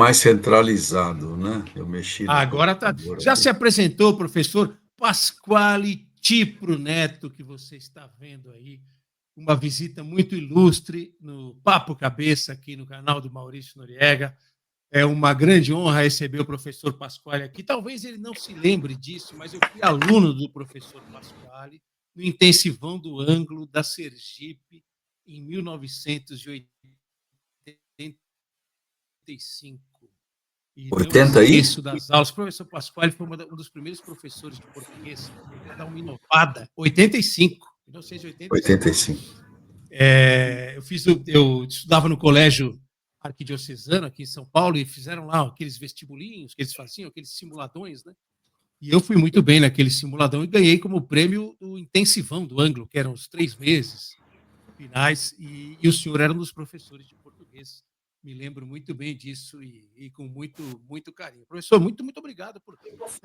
mais centralizado, né? Eu mexi no Agora tá. computador Já aqui. se apresentou, professor Pasquale Tipro Neto, que você está vendo aí, uma visita muito ilustre no Papo Cabeça, aqui no canal do Maurício Noriega. É uma grande honra receber o professor Pasquale aqui. Talvez ele não se lembre disso, mas eu fui aluno do professor Pasquale no intensivão do ângulo da Sergipe em 1985. E não 80 aí? esqueço das aulas. O professor Pasquale foi um dos primeiros professores de português a dar uma inovada. 85, 1985. 85. Eu estudava no colégio arquidiocesano aqui em São Paulo e fizeram lá aqueles vestibulinhos que eles faziam, aqueles simuladões, né? E eu fui muito bem naquele simuladão e ganhei como prêmio o intensivão do ângulo, que eram os 3 meses finais, e o senhor era um dos professores de português. Me lembro muito bem disso e com muito carinho. Professor, muito obrigado por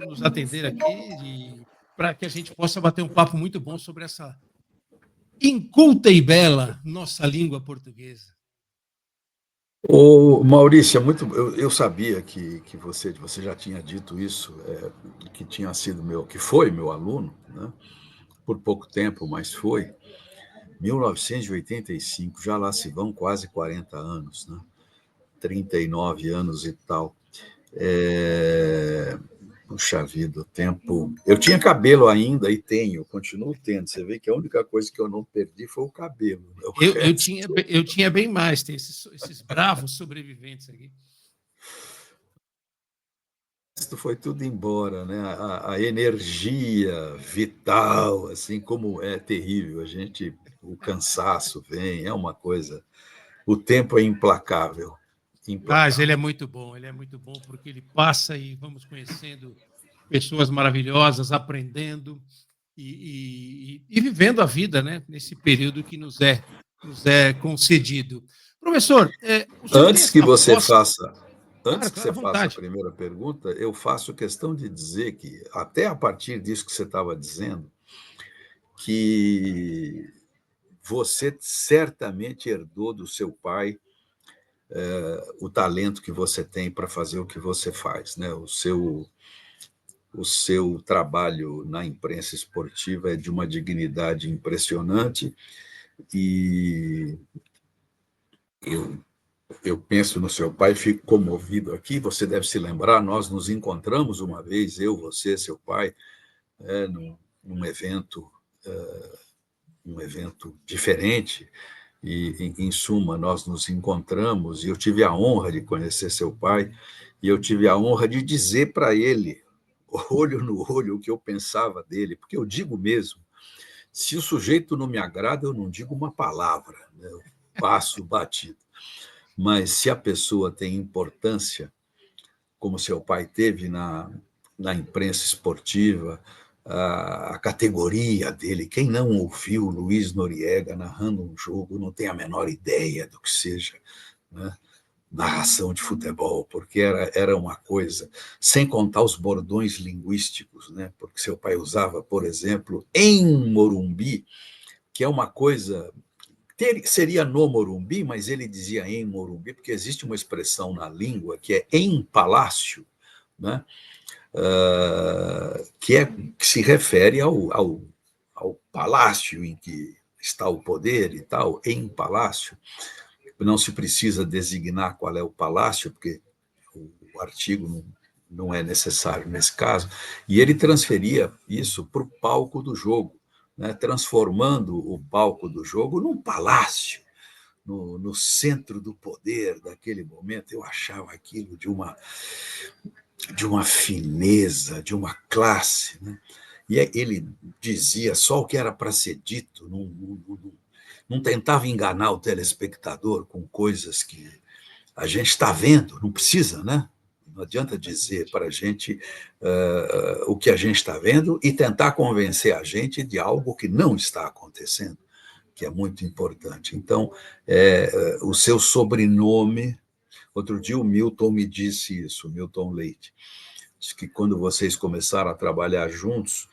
nos atender aqui e para que a gente possa bater um papo muito bom sobre essa inculta e bela nossa língua portuguesa. Ô, Maurício, eu sabia que você já tinha dito isso, que tinha sido que foi meu aluno, né? Por pouco tempo, mas foi. 1985, já lá se vão quase 40 anos, né? 39 anos e tal. Puxa vida, o tempo. Eu tinha cabelo ainda e tenho, continuo tendo. Você vê que a única coisa que eu não perdi foi o cabelo. Né? Eu tinha bem mais, tem esses bravos sobreviventes aqui. Isso foi tudo embora, né? A energia vital, assim como é terrível. O cansaço vem, é uma coisa. O tempo é implacável. Mas Implacável. ele é muito bom porque ele passa e vamos conhecendo pessoas maravilhosas, aprendendo e vivendo a vida, né? Nesse período que nos é concedido. Professor, o senhor tem Antes que essa você voz. faça, Claro, antes que claro, você à faça a vontade. primeira pergunta, eu faço questão de dizer que, até a partir disso que você estava dizendo, que você certamente herdou do seu pai o talento que você tem para fazer o que você faz, né? O seu trabalho na imprensa esportiva é de uma dignidade impressionante e eu penso no seu pai, fico comovido aqui. Você deve se lembrar, nós nos encontramos uma vez, eu, você, seu pai, num evento, um evento diferente. E, em suma, nós nos encontramos e eu tive a honra de conhecer seu pai e eu tive a honra de dizer para ele, olho no olho, o que eu pensava dele, porque eu digo mesmo, se o sujeito não me agrada, eu não digo uma palavra, né? Eu passo batido. Mas se a pessoa tem importância, como seu pai teve na imprensa esportiva, a categoria dele, quem não ouviu Luiz Noriega narrando um jogo não tem a menor ideia do que seja, né? Narração de futebol, porque era uma coisa, sem contar os bordões linguísticos, né? Porque seu pai usava, por exemplo, em Morumbi, que é uma coisa. Seria no Morumbi, mas ele dizia em Morumbi, porque existe uma expressão na língua que é em palácio, né? Que se refere ao palácio em que está o poder e tal, em palácio. Não se precisa designar qual é o palácio, porque o artigo não é necessário nesse caso, e ele transferia isso para o palco do jogo, né, transformando o palco do jogo num palácio, no centro do poder daquele momento. Eu achava aquilo de uma fineza, de uma classe, né? E ele dizia só o que era para ser dito, não tentava enganar o telespectador com coisas que a gente está vendo, não precisa, né? Não adianta dizer para a gente o que a gente está vendo e tentar convencer a gente de algo que não está acontecendo, que é muito importante. Então, o seu sobrenome. Outro dia o Milton me disse isso, Milton Leite. Diz que quando vocês começaram a trabalhar juntos,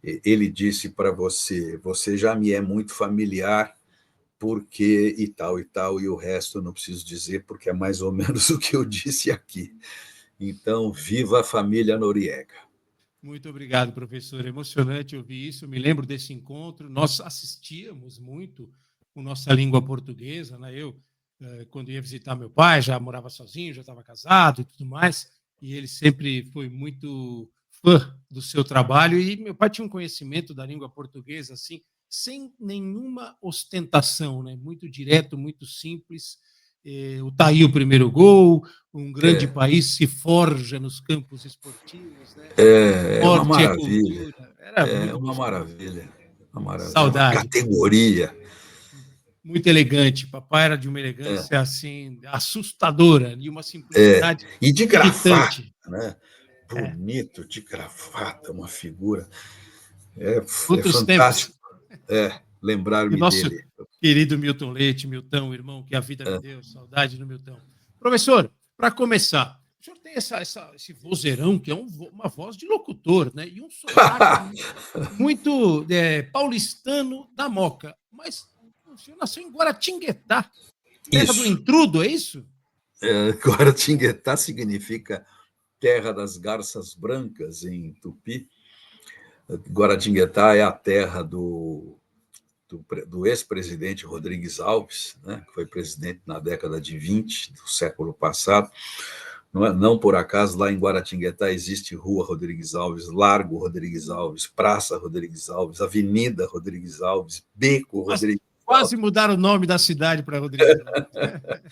ele disse para você: você já me é muito familiar, porque e tal, e o resto eu não preciso dizer, porque é mais ou menos o que eu disse aqui. Então, viva a família Noriega. Muito obrigado, professor. Emocionante ouvir isso. Eu me lembro desse encontro. Nós assistíamos muito com nossa língua portuguesa, né? Eu, quando ia visitar meu pai, já morava sozinho, já estava casado e tudo mais, e ele sempre foi muito fã do seu trabalho, e meu pai tinha um conhecimento da língua portuguesa, assim, sem nenhuma ostentação, né? Muito direto, muito simples. Tá aí o primeiro gol, um grande país se forja nos campos esportivos, né? É uma Esporte é maravilha, cultura. Era é muito uma gostoso. maravilha, uma maravilha, uma Saudade. categoria. Muito elegante. Papai era de uma É, elegância assim assustadora e uma é. simplicidade E de gravata, irritante. né? É. Bonito, de gravata, uma figura. É Outros fantástico, tempos. E o lembrar-me nosso dele. querido Milton Leite, Milton, irmão, que a vida me É. deu, saudade do Milton. Professor, para começar, o senhor tem esse vozeirão, que é uma voz de locutor, né? E um sotaque muito paulistano da Moca. Mas o senhor nasceu em Guaratinguetá, terra do Isso. intrudo, é isso? Guaratinguetá significa terra das garças brancas em Tupi. Guaratinguetá é a terra do ex-presidente Rodrigues Alves, né, que foi presidente na década de 20 do século passado. Não por acaso, lá em Guaratinguetá existe Rua Rodrigues Alves, Largo Rodrigues Alves, Praça Rodrigues Alves, Avenida Rodrigues Alves, Beco Rodrigues Alves. Quase mudaram o nome da cidade para Rodrigues Alves.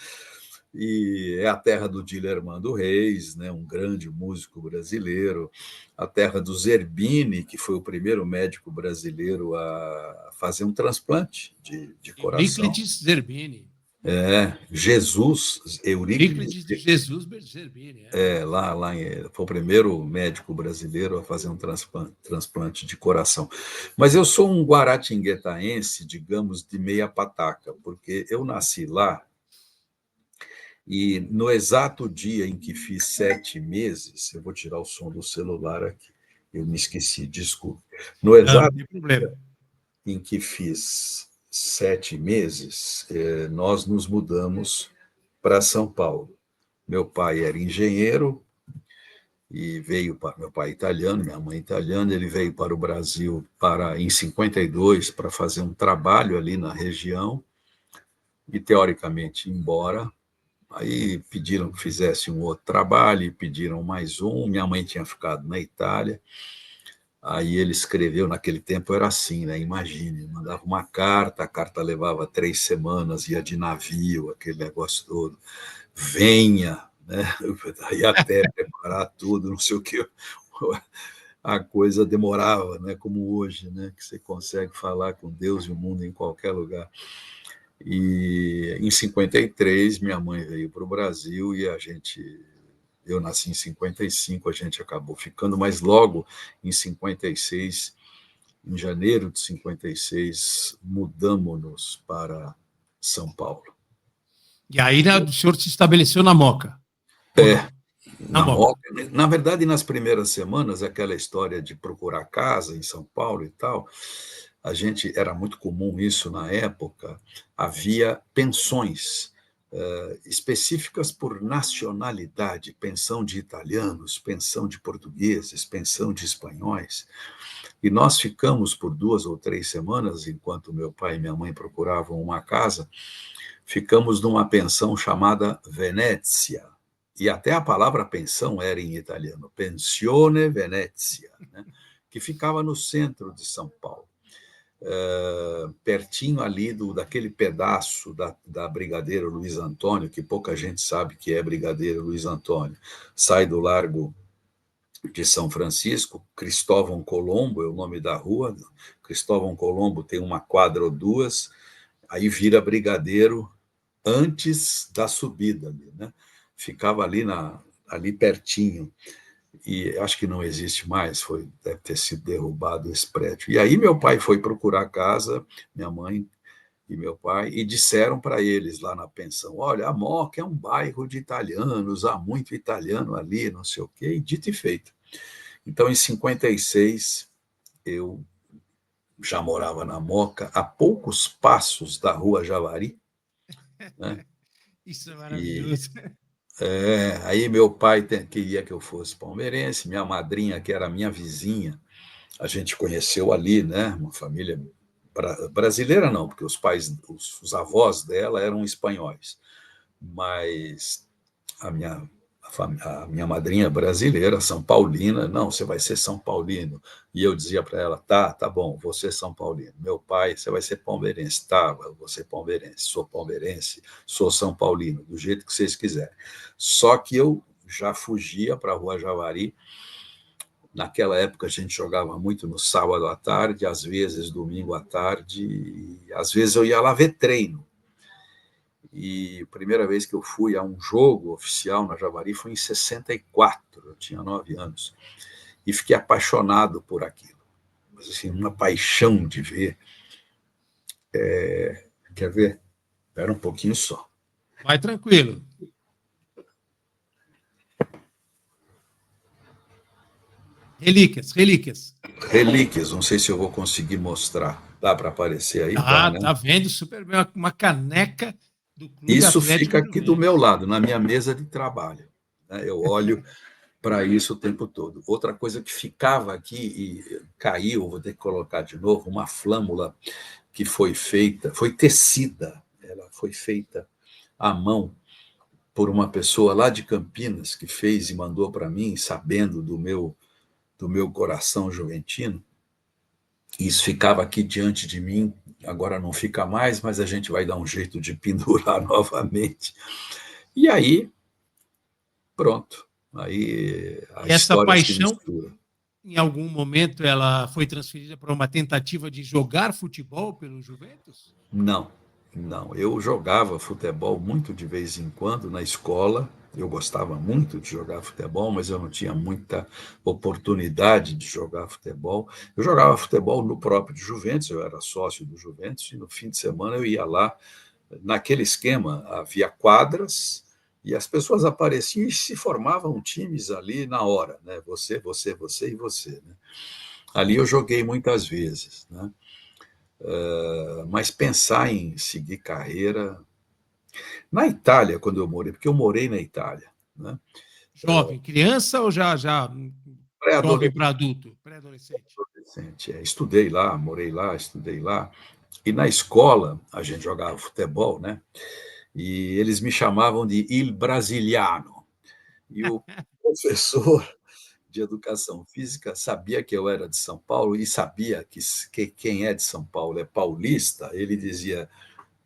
E é a terra do Dilermando Reis, né, um grande músico brasileiro, a terra do Zerbini, que foi o primeiro médico brasileiro a fazer um transplante de coração. Euríclides Zerbini. Jesus, Euríclides, Euríclides de Jesus Zerbini. É. foi o primeiro médico brasileiro a fazer um transplante de coração. Mas eu sou um guaratinguetaense, digamos, de meia pataca, porque eu nasci lá. E no exato dia em que fiz 7 meses, eu vou tirar o som do celular aqui, eu me esqueci, desculpe. No Não, não exato tem problema. em que fiz 7 meses, nós nos mudamos para São Paulo. Meu pai era engenheiro e veio para meu pai italiano, minha mãe italiana, ele veio para o Brasil em 52 para fazer um trabalho ali na região e teoricamente ir embora. Aí pediram que fizesse um outro trabalho, pediram mais um. Minha mãe tinha ficado na Itália. Aí ele escreveu, naquele tempo era assim, né? Imagine, mandava uma carta, a carta levava 3 semanas, ia de navio, aquele negócio todo. Venha, né? Aí até preparar tudo, não sei o que. A coisa demorava, né? Como hoje, né? Que você consegue falar com Deus e o mundo em qualquer lugar. E em 53, minha mãe veio para o Brasil e eu nasci em 55, a gente acabou ficando, mas logo em 56, em janeiro de 56, mudamos-nos para São Paulo. E aí o senhor se estabeleceu na Moca, ou não? Na Na Moca. Moca, na verdade, nas primeiras semanas, aquela história de procurar casa em São Paulo e tal, era muito comum isso na época, havia pensões específicas por nacionalidade, pensão de italianos, pensão de portugueses, pensão de espanhóis, e nós ficamos por 2 ou 3 semanas, enquanto meu pai e minha mãe procuravam uma casa, ficamos numa pensão chamada Venezia, e até a palavra pensão era em italiano, Pensione Venezia, né? Que ficava no centro de São Paulo, pertinho ali daquele pedaço da Brigadeiro Luiz Antônio, que pouca gente sabe que é Brigadeiro Luiz Antônio. Sai do Largo de São Francisco, Cristóvão Colombo é o nome da rua, Cristóvão Colombo tem uma quadra ou duas, aí vira Brigadeiro antes da subida, né? Ficava ali pertinho, e acho que não existe mais, deve ter sido derrubado esse prédio. E aí meu pai foi procurar casa, minha mãe e meu pai, e disseram para eles lá na pensão, olha, a Moca é um bairro de italianos, há muito italiano ali, não sei o quê, e dito e feito. Então, em 56, eu já morava na Moca, a poucos passos da Rua Javari, né? Isso é E maravilhoso. aí meu pai queria que eu fosse palmeirense, minha madrinha, que era minha vizinha, a gente conheceu ali, né? Uma família brasileira não, porque os pais, os avós dela eram espanhóis, mas a minha, a minha madrinha brasileira, São Paulina, não, você vai ser São Paulino. E eu dizia para ela, tá bom, vou ser São Paulino. Meu pai, você vai ser palmeirense. Tá, vou ser palmeirense, sou São Paulino, do jeito que vocês quiserem. Só que eu já fugia para a Rua Javari. Naquela época a gente jogava muito no sábado à tarde, às vezes domingo à tarde, e às vezes eu ia lá ver treino. E a primeira vez que eu fui a um jogo oficial na Javari foi em 64, eu tinha 9 anos, e fiquei apaixonado por aquilo. Mas, assim, uma paixão de ver. Quer ver? Espera um pouquinho só. Vai tranquilo. Relíquias, relíquias. Relíquias, não sei se eu vou conseguir mostrar. Dá para aparecer aí? Tá, né? Tá vendo super bem uma caneca do Clube Isso Atlético fica aqui do meu Juventus. lado, na minha mesa de trabalho. Eu olho para isso o tempo todo. Outra coisa que ficava aqui e caiu, vou ter que colocar de novo, uma flâmula que foi feita, foi tecida, ela foi feita à mão por uma pessoa lá de Campinas que fez e mandou para mim, sabendo do meu coração juventino. Isso ficava aqui diante de mim, agora não fica mais, mas a gente vai dar um jeito de pendurar novamente. E aí, pronto. Aí a E essa história se paixão, mistura. em algum momento, ela foi transferida para uma tentativa de jogar futebol pelo Juventus? Não, não. Eu jogava futebol muito de vez em quando na escola. Eu gostava muito de jogar futebol, mas eu não tinha muita oportunidade de jogar futebol. Eu jogava futebol no próprio Juventus, eu era sócio do Juventus, e no fim de semana eu ia lá. Naquele esquema, havia quadras e as pessoas apareciam e se formavam times ali na hora, né? Você e você. Né? Ali eu joguei muitas vezes, né? Mas pensar em seguir carreira. Na Itália, quando eu morei, porque eu morei na Itália, né? Jovem, criança ou já jovem para adulto, pré-adolescente? Pré-adolescente. Estudei lá, morei lá, estudei lá. E na escola, a gente jogava futebol, né? E eles me chamavam de Il Brasiliano. E o professor de educação física sabia que eu era de São Paulo e sabia que quem é de São Paulo é paulista. Ele dizia,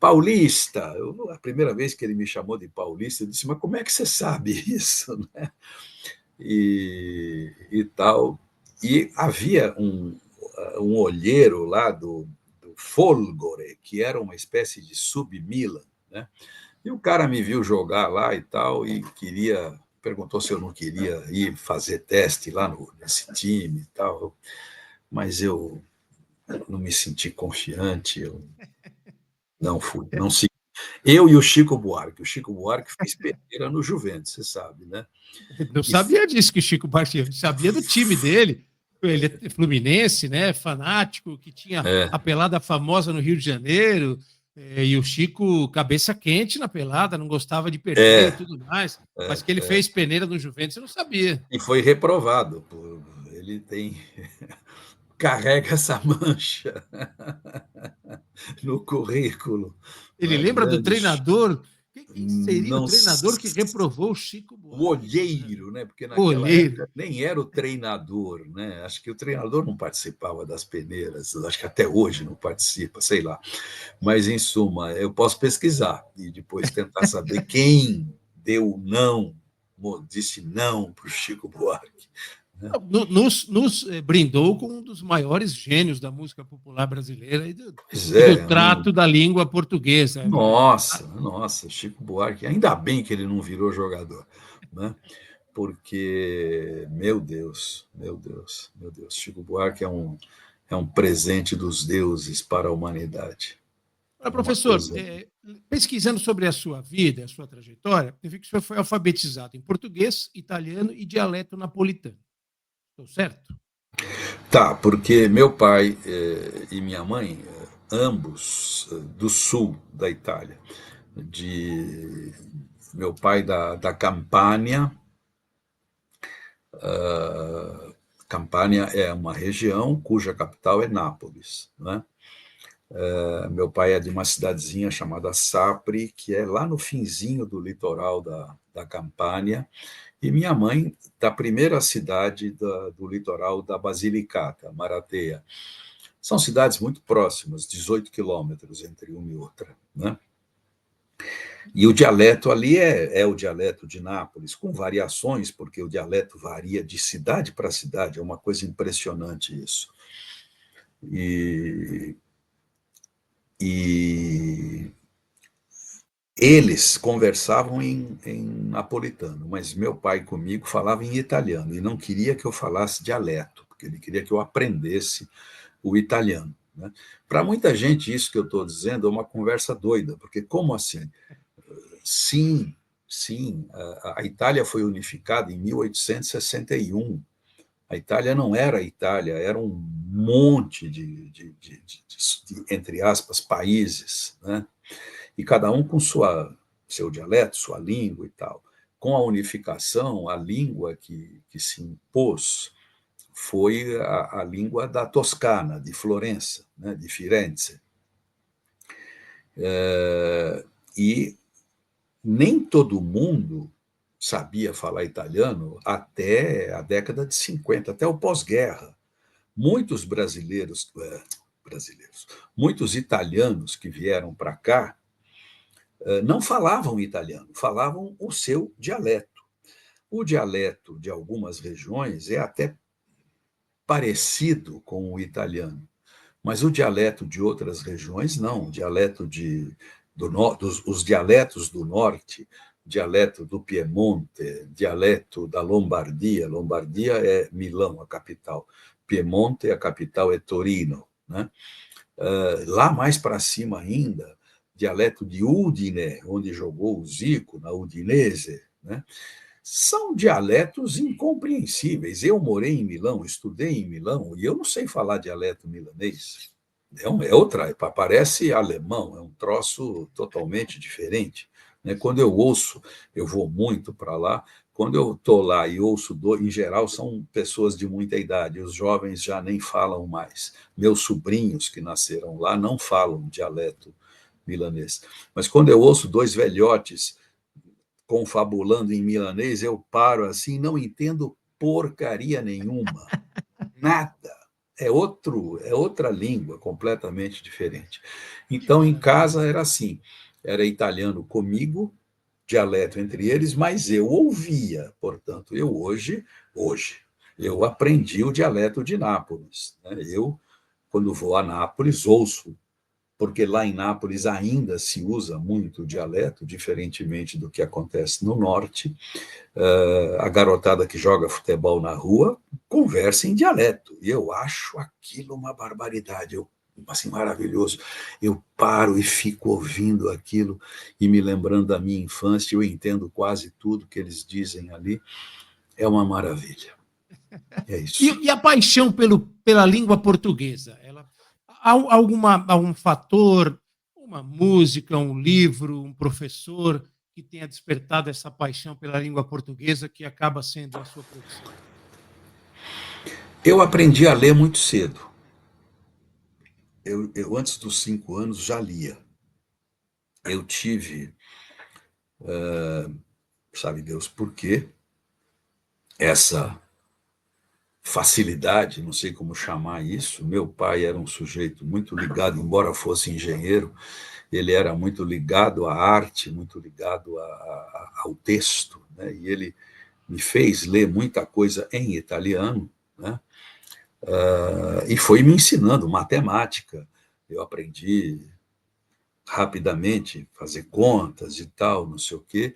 Paulista. A primeira vez que ele me chamou de paulista, eu disse, mas como é que você sabe isso? Né? E tal. E havia um olheiro lá do Folgore, que era uma espécie de sub-Milan, né? E o cara me viu jogar lá e tal, e perguntou se eu não queria ir fazer teste lá nesse time e tal, mas eu não me senti confiante, eu não fui, não segui. Eu e o Chico Buarque. O Chico Buarque fez peneira no Juventus, você sabe, né? Não E sabia disso que o Chico Buarque sabia do time dele. Ele é fluminense, né? Fanático, que tinha é, a pelada famosa no Rio de Janeiro. E o Chico, cabeça quente na pelada, não gostava de perder e é, tudo mais. Mas que ele fez peneira no Juventus, eu não sabia. e foi reprovado. Ele carrega essa mancha no currículo. Ele Né? lembra do Grande, treinador? Quem seria o não, treinador que reprovou o Chico o Buarque? olheiro, né? Porque O naquela olheiro. época nem era o treinador, né? Acho que o treinador não participava das peneiras, acho que até hoje não participa, sei lá. Mas, em suma, eu posso pesquisar e depois tentar saber quem deu não, disse não para o Chico Buarque. Né? Nos brindou com um dos maiores gênios da música popular brasileira Pois e do é, trato da língua portuguesa. nossa, Chico Buarque, ainda bem que ele não virou jogador, né? Porque, meu Deus, Chico Buarque é um presente dos deuses para a humanidade. Olha, É uma professor, coisa. pesquisando sobre a sua vida, a sua trajetória, eu vi que o senhor foi alfabetizado em português, italiano e dialeto napolitano. Estou certo? Tá, porque meu pai e minha mãe, ambos do sul da Itália, de meu pai da Campânia. Campânia é uma região cuja capital é Nápoles, né? Meu pai é de uma cidadezinha chamada Sapri, que é lá no finzinho do litoral da Campânia, e minha mãe da primeira cidade do litoral da Basilicata, Maratea. São cidades muito próximas, 18 quilômetros entre uma e outra, né? E o dialeto ali é o dialeto de Nápoles, com variações, porque o dialeto varia de cidade para cidade, é uma coisa impressionante isso. E, e eles conversavam em napolitano, mas meu pai comigo falava em italiano, e não queria que eu falasse dialeto, porque ele queria que eu aprendesse o italiano, né? Para muita gente, isso que eu estou dizendo é uma conversa doida, porque como assim? Sim, sim, a Itália foi unificada em 1861. A Itália não era a Itália, era um monte entre aspas, países, né? E cada um com seu dialeto, sua língua e tal. Com a unificação, a língua que se impôs foi a língua da Toscana, de Florença, né, de Firenze. E nem todo mundo sabia falar italiano até a década de 50, até o pós-guerra. Muitos muitos italianos que vieram para cá não falavam italiano, falavam o seu dialeto. O dialeto de algumas regiões é até parecido com o italiano, mas o dialeto de outras regiões não. O dialeto os dialetos do norte, dialeto do Piemonte, dialeto da Lombardia. Lombardia é Milão, a capital. Piemonte, a capital é Torino, né? Lá mais para cima ainda, dialeto de Udine, onde jogou o Zico, na Udinese, né? São dialetos incompreensíveis. Eu morei em Milão, estudei em Milão, e eu não sei falar dialeto milanês. É outra, parece alemão, é um troço totalmente diferente, né? Quando eu ouço, eu vou muito para lá, quando eu estou lá e ouço, em geral, são pessoas de muita idade, os jovens já nem falam mais. Meus sobrinhos que nasceram lá não falam dialeto milanês. Mas quando eu ouço dois velhotes confabulando em milanês, eu paro assim, não entendo porcaria nenhuma, nada. É outra língua completamente diferente. Então, em casa era assim, era italiano comigo, dialeto entre eles, mas eu ouvia, portanto, hoje, eu aprendi o dialeto de Nápoles, né? Eu, quando vou a Nápoles, ouço, porque lá em Nápoles ainda se usa muito o dialeto, diferentemente do que acontece no norte. A garotada que joga futebol na rua conversa em dialeto, e eu acho aquilo uma barbaridade, assim, maravilhoso. Eu paro e fico ouvindo aquilo e me lembrando da minha infância, eu entendo quase tudo que eles dizem ali, é uma maravilha. É isso. E a paixão pela língua portuguesa? Há algum fator, uma música, um livro, um professor que tenha despertado essa paixão pela língua portuguesa que acaba sendo a sua profissão? Eu aprendi a ler muito cedo. Eu antes dos 5 anos, já lia. Eu tive, sabe Deus por quê, essa facilidade, não sei como chamar isso. Meu pai era um sujeito muito ligado, embora fosse engenheiro, ele era muito ligado à arte, muito ligado ao texto, né? E ele me fez ler muita coisa em italiano, né? E foi me ensinando matemática. Eu aprendi rapidamente fazer contas e tal, não sei o quê.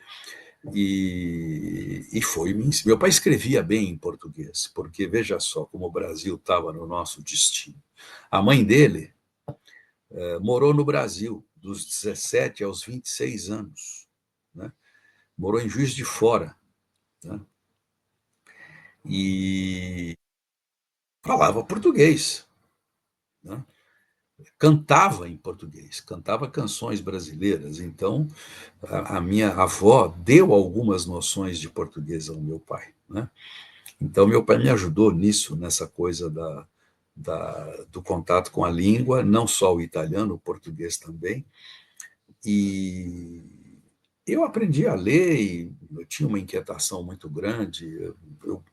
E foi meu pai escrevia bem em português, porque veja só como o Brasil estava no nosso destino. A mãe dele morou no Brasil dos 17 aos 26 anos, né? Morou em Juiz de Fora, né? E falava português, né? Cantava em português, cantava canções brasileiras. Então, a minha avó deu algumas noções de português ao meu pai, né? Então, meu pai me ajudou nisso, nessa coisa do contato com a língua, não só o italiano, o português também. E eu aprendi a ler e eu tinha uma inquietação muito grande. Eu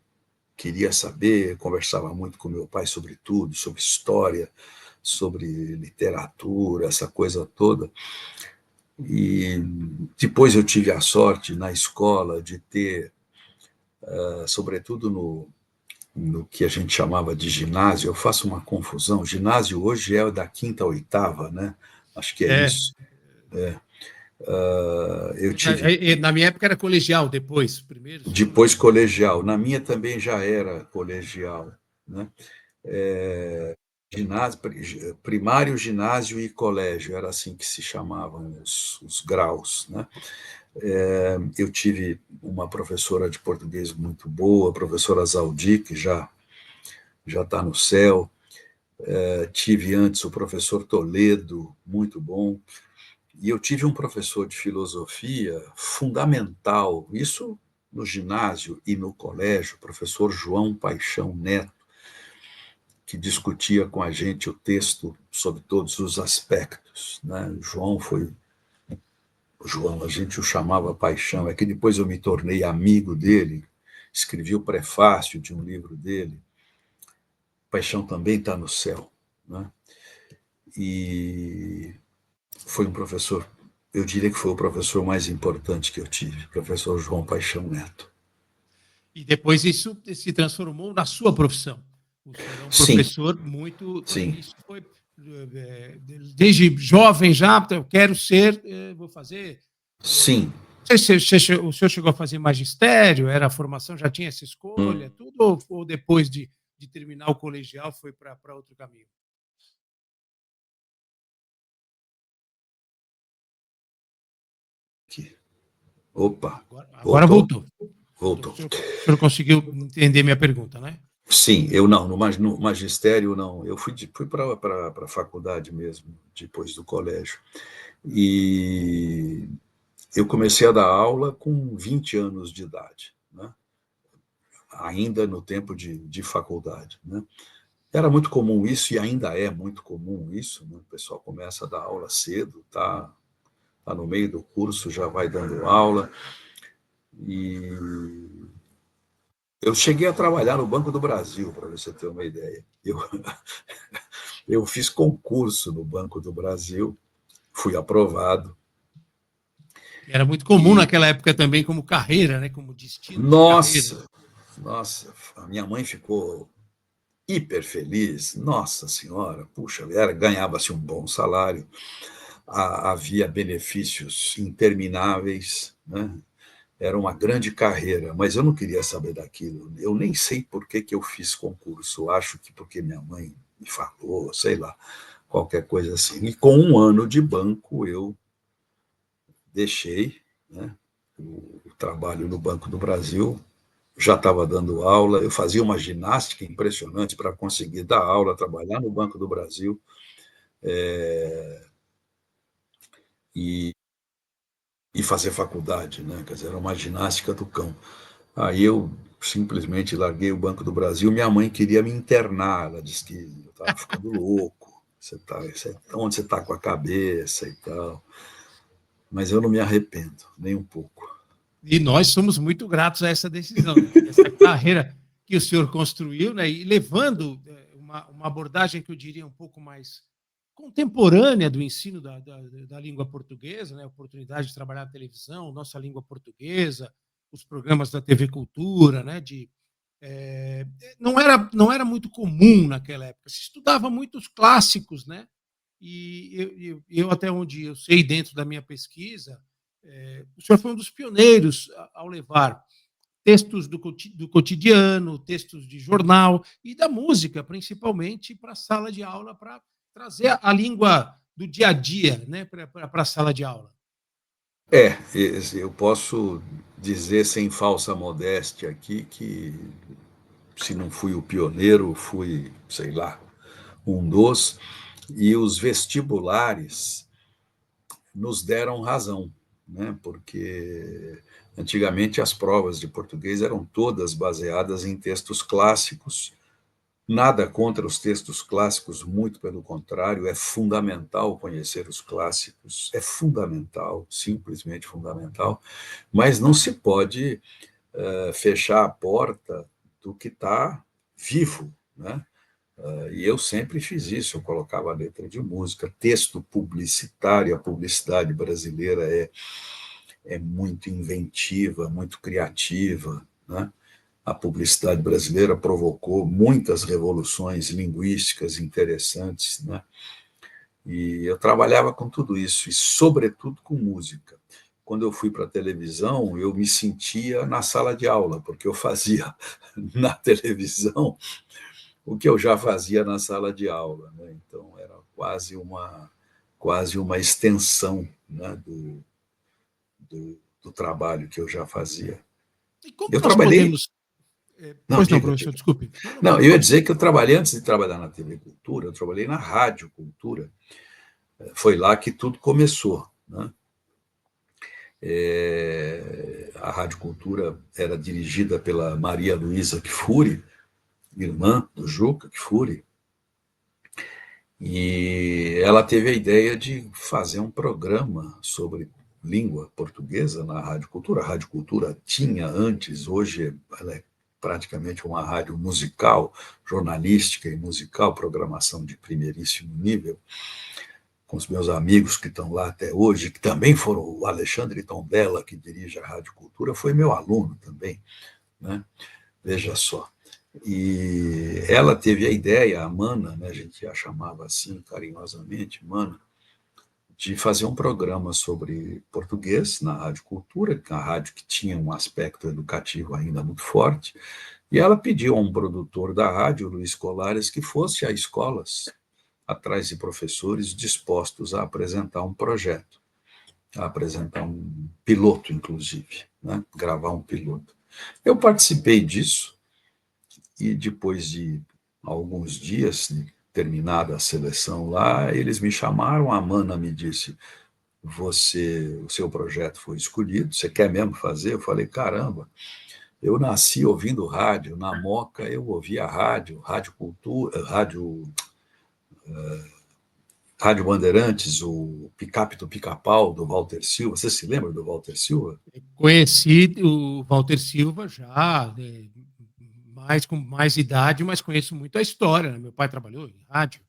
queria saber, conversava muito com meu pai sobre tudo, sobre história, sobre literatura, essa coisa toda. E depois eu tive a sorte na escola de ter, sobretudo no que a gente chamava de ginásio, eu faço uma confusão. Ginásio hoje é da quinta à oitava, né? Acho que é É. isso. Eu tive Na minha época era colegial, primeiro, segundo. depois colegial. Na minha também já era colegial, né? Ginásio, primário, ginásio e colégio, era assim que se chamavam os graus, né? Eu tive uma professora de português muito boa, a professora Zaldi, que já está no céu. Tive antes o professor Toledo, muito bom. E eu tive um professor de filosofia fundamental, isso no ginásio e no colégio, o professor João Paixão Neto, que discutia com a gente o texto sob todos os aspectos, né? João, a gente o chamava Paixão, é que depois eu me tornei amigo dele, escrevi o prefácio de um livro dele, Paixão também está no céu, né? E foi um professor, eu diria que foi o professor mais importante que eu tive, professor João Paixão Neto. E depois isso se transformou na sua profissão. O senhor é um Sim, professor muito. sim, Isso foi desde jovem já, eu quero ser, vou fazer. sim. Não sei se o senhor chegou a fazer magistério, era a formação, já tinha essa escolha, tudo, ou depois de terminar o colegial foi para outro caminho? Aqui. Opa, Agora voltou? voltou. Voltou. O senhor conseguiu entender minha pergunta, né? Sim, eu não, no magistério não, eu fui para a faculdade mesmo, depois do colégio. E eu comecei a dar aula com 20 anos de idade, né? Ainda no tempo de faculdade, né? Era muito comum isso, e ainda é muito comum isso, né? O pessoal começa a dar aula cedo, tá no meio do curso, já vai dando aula. E eu cheguei a trabalhar no Banco do Brasil, para você ter uma ideia. Eu fiz concurso no Banco do Brasil, fui aprovado. Era muito comum E, naquela época também como carreira, né? Como destino de carreira. nossa, a minha mãe ficou hiper feliz. Nossa Senhora, puxa, ganhava-se um bom salário, havia benefícios intermináveis, né? Era uma grande carreira, mas eu não queria saber daquilo. Eu nem sei por que eu fiz concurso. Acho que porque minha mãe me falou, sei lá, qualquer coisa assim. E com um ano de banco eu deixei, né, o trabalho no Banco do Brasil, já estava dando aula, eu fazia uma ginástica impressionante para conseguir dar aula, trabalhar no Banco do Brasil, e, e fazer faculdade, né? Quer dizer, era uma ginástica do cão. Aí eu simplesmente larguei o Banco do Brasil, minha mãe queria me internar, ela disse que eu estava ficando louco, onde você está com a cabeça e tal. Mas eu não me arrependo, nem um pouco. E nós somos muito gratos a essa decisão, né? Essa carreira que o senhor construiu, né? E levando uma abordagem que eu diria um pouco mais contemporânea do ensino da língua portuguesa, né? A oportunidade de trabalhar na televisão, nossa língua portuguesa, os programas da TV Cultura, né? Não era muito comum naquela época. Se estudava muitos clássicos, né? E eu, até onde eu sei, dentro da minha pesquisa, o senhor foi um dos pioneiros ao levar textos do cotidiano, textos de jornal e da música, principalmente, para a sala de aula, para trazer a língua do dia a dia, né, para a sala de aula. Eu posso dizer sem falsa modéstia aqui que se não fui o pioneiro, fui, sei lá, um dos, e os vestibulares nos deram razão, né? Porque antigamente as provas de português eram todas baseadas em textos clássicos. Nada contra os textos clássicos, muito pelo contrário, é fundamental conhecer os clássicos, é fundamental, simplesmente fundamental, mas não se pode fechar a porta do que está vivo, né? E eu sempre fiz isso, eu colocava letra de música, texto publicitário, a publicidade brasileira é muito inventiva, muito criativa, né? A publicidade brasileira provocou muitas revoluções linguísticas interessantes, né? E eu trabalhava com tudo isso, e sobretudo com música. Quando eu fui para a televisão, eu me sentia na sala de aula, porque eu fazia na televisão o que eu já fazia na sala de aula, né? Então era quase uma extensão, né, do trabalho que eu já fazia. E como Eu nós trabalhei. podemos. Não, Pois não, diga, professor, diga. desculpe. Não, não, Não, pode eu ia falar. dizer que eu trabalhei, antes de trabalhar na TV Cultura, eu trabalhei na Rádio Cultura. Foi lá que tudo começou, né? A Rádio Cultura era dirigida pela Maria Luísa Kfouri, irmã do Juca Kfouri, e ela teve a ideia de fazer um programa sobre língua portuguesa na Rádio Cultura. A Rádio Cultura tinha antes, hoje ela é praticamente uma rádio musical, jornalística e musical, programação de primeiríssimo nível, com os meus amigos que estão lá até hoje, que também foram o Alexandre Tombella, que dirige a Rádio Cultura, foi meu aluno também, né? Veja só. E ela teve a ideia, a Mana, né, a gente a chamava assim carinhosamente, Mana, de fazer um programa sobre português na Rádio Cultura, a rádio que tinha um aspecto educativo ainda muito forte, e ela pediu a um produtor da rádio, Luiz Colares, que fosse a escolas atrás de professores dispostos a apresentar um projeto, a apresentar um piloto, inclusive, né, gravar um piloto. Eu participei disso, e depois de alguns dias, terminada a seleção lá, eles me chamaram, a Mana me disse, o seu projeto foi escolhido, você quer mesmo fazer? Eu falei, caramba, eu nasci ouvindo rádio, na Moca eu ouvia rádio, Rádio Cultura, Rádio Bandeirantes, o Picape do Pica-Pau, do Walter Silva, você se lembra do Walter Silva? Conheci o Walter Silva já, com mais idade, mas conheço muito a história, né? Meu pai trabalhou em rádio,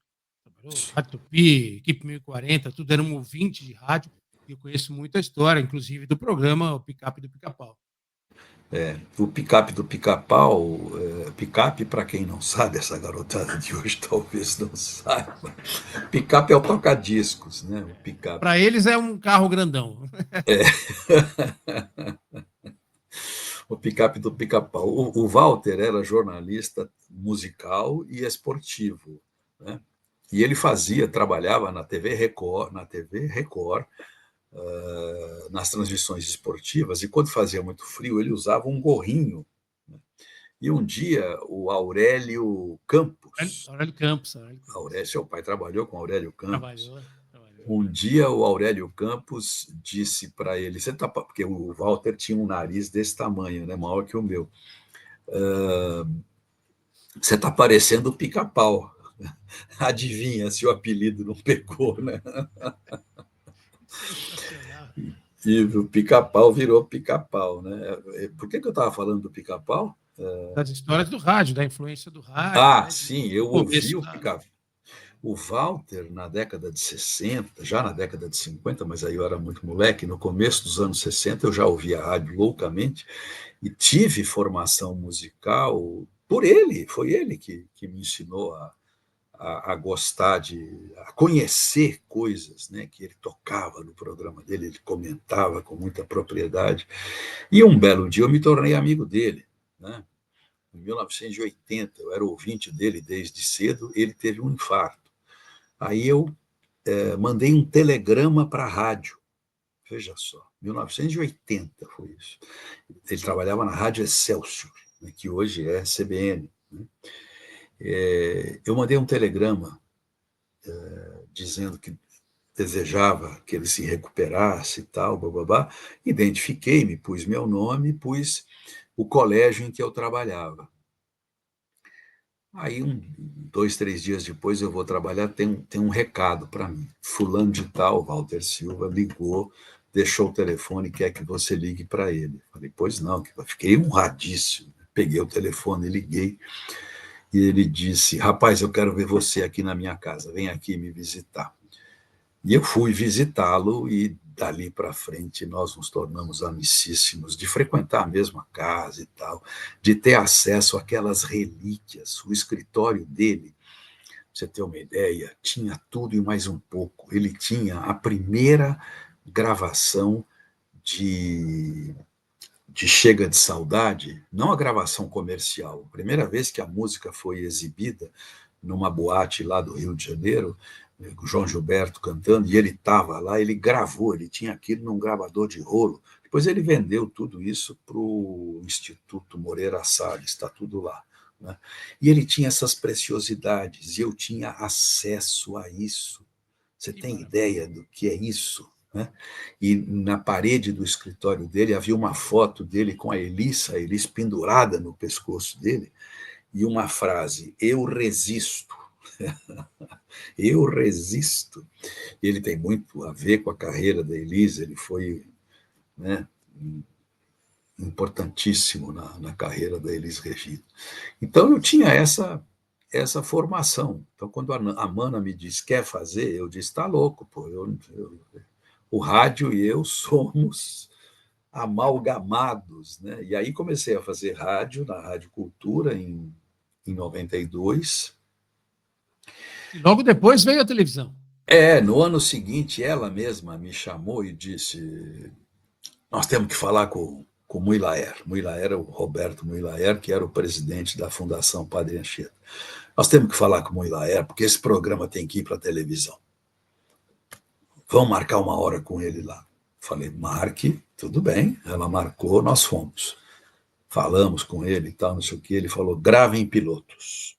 Rádio Tupi, Equipe 1040, tudo era um ouvinte de rádio, e eu conheço muito a história, inclusive do programa O Picape do Pica-Pau. O Picape do Pica-Pau, Picape, para quem não sabe, essa garotada de hoje talvez não saiba, Picape é o toca-discos, né? O Picape. Para eles é um carro grandão. O Picape do Pica-Pau. O Walter era jornalista musical e esportivo, né? E ele trabalhava na TV Record, nas transmissões esportivas, e quando fazia muito frio, ele usava um gorrinho, né? E um dia, o Aurélio Campos, Aurélio Campos. Aurélio Campos. Seu pai trabalhou com Aurélio Campos, Trabalhou. um dia o Aurélio Campos disse para ele, porque o Walter tinha um nariz desse tamanho, né, maior que o meu, você está parecendo o Pica-Pau. Adivinha se o apelido não pegou, né? Sensacional. E o Pica-Pau virou Pica-Pau, né? Por que eu estava falando do Pica-Pau? Das histórias do rádio, da influência do rádio, né? Sim, Do eu ouvi começo o da. Pica-Pau. O Walter, na década de 60, já na década de 50, mas aí eu era muito moleque, no começo dos anos 60 eu já ouvia rádio loucamente e tive formação musical por ele, foi ele que me ensinou a gostar a conhecer coisas, né, que ele tocava no programa dele, ele comentava com muita propriedade. E um belo dia eu me tornei amigo dele, né? Em 1980, eu era ouvinte dele desde cedo, ele teve um infarto. Aí eu mandei um telegrama para a rádio, veja só, 1980 foi isso. Ele trabalhava na Rádio Excelsior, né, que hoje é CBN. né? Eu mandei um telegrama dizendo que desejava que ele se recuperasse e tal, bababá. Identifiquei-me, pus meu nome, pus o colégio em que eu trabalhava. Aí, 2, 3 dias depois, eu vou trabalhar, tem um recado para mim. Fulano de tal, Walter Silva, ligou, deixou o telefone, quer que você ligue para ele. Falei, pois não, fiquei honradíssimo. Peguei o telefone, liguei, e ele disse, rapaz, eu quero ver você aqui na minha casa, vem aqui me visitar. E eu fui visitá-lo e dali para frente nós nos tornamos amicíssimos, de frequentar a mesma casa e tal, de ter acesso àquelas relíquias. O escritório dele, pra você ter uma ideia, tinha tudo e mais um pouco. Ele tinha a primeira gravação de Chega de Saudade, não a gravação comercial, a primeira vez que a música foi exibida numa boate lá do Rio de Janeiro, o João Gilberto cantando, e ele estava lá, ele gravou, ele tinha aquilo num gravador de rolo. Depois ele vendeu tudo isso para o Instituto Moreira Salles, está tudo lá, né? E ele tinha essas preciosidades, e eu tinha acesso a isso. Você tem ideia do que é isso? Né? E na parede do escritório dele havia uma foto dele com a Elis pendurada no pescoço dele, e uma frase, eu resisto. Eu resisto. Ele tem muito a ver com a carreira da Elisa, ele foi, né, importantíssimo na carreira da Elis Regina. Então, eu tinha essa formação. Então, quando a Mana me disse, quer fazer? Eu disse, está louco, pô. O rádio e eu somos amalgamados, né? E aí comecei a fazer rádio, na Rádio Cultura, em 92. E logo depois veio a televisão. No ano seguinte, ela mesma me chamou e disse, nós temos que falar com o Muilaer. Muilaer é o Roberto Muilaer, que era o presidente da Fundação Padre Anchieta. Nós temos que falar com o Muilaer, porque esse programa tem que ir para a televisão. Vamos marcar uma hora com ele lá. Falei, marque, tudo bem. Ela marcou, nós fomos. Falamos com ele e tal, não sei o que. Ele falou, gravem pilotos.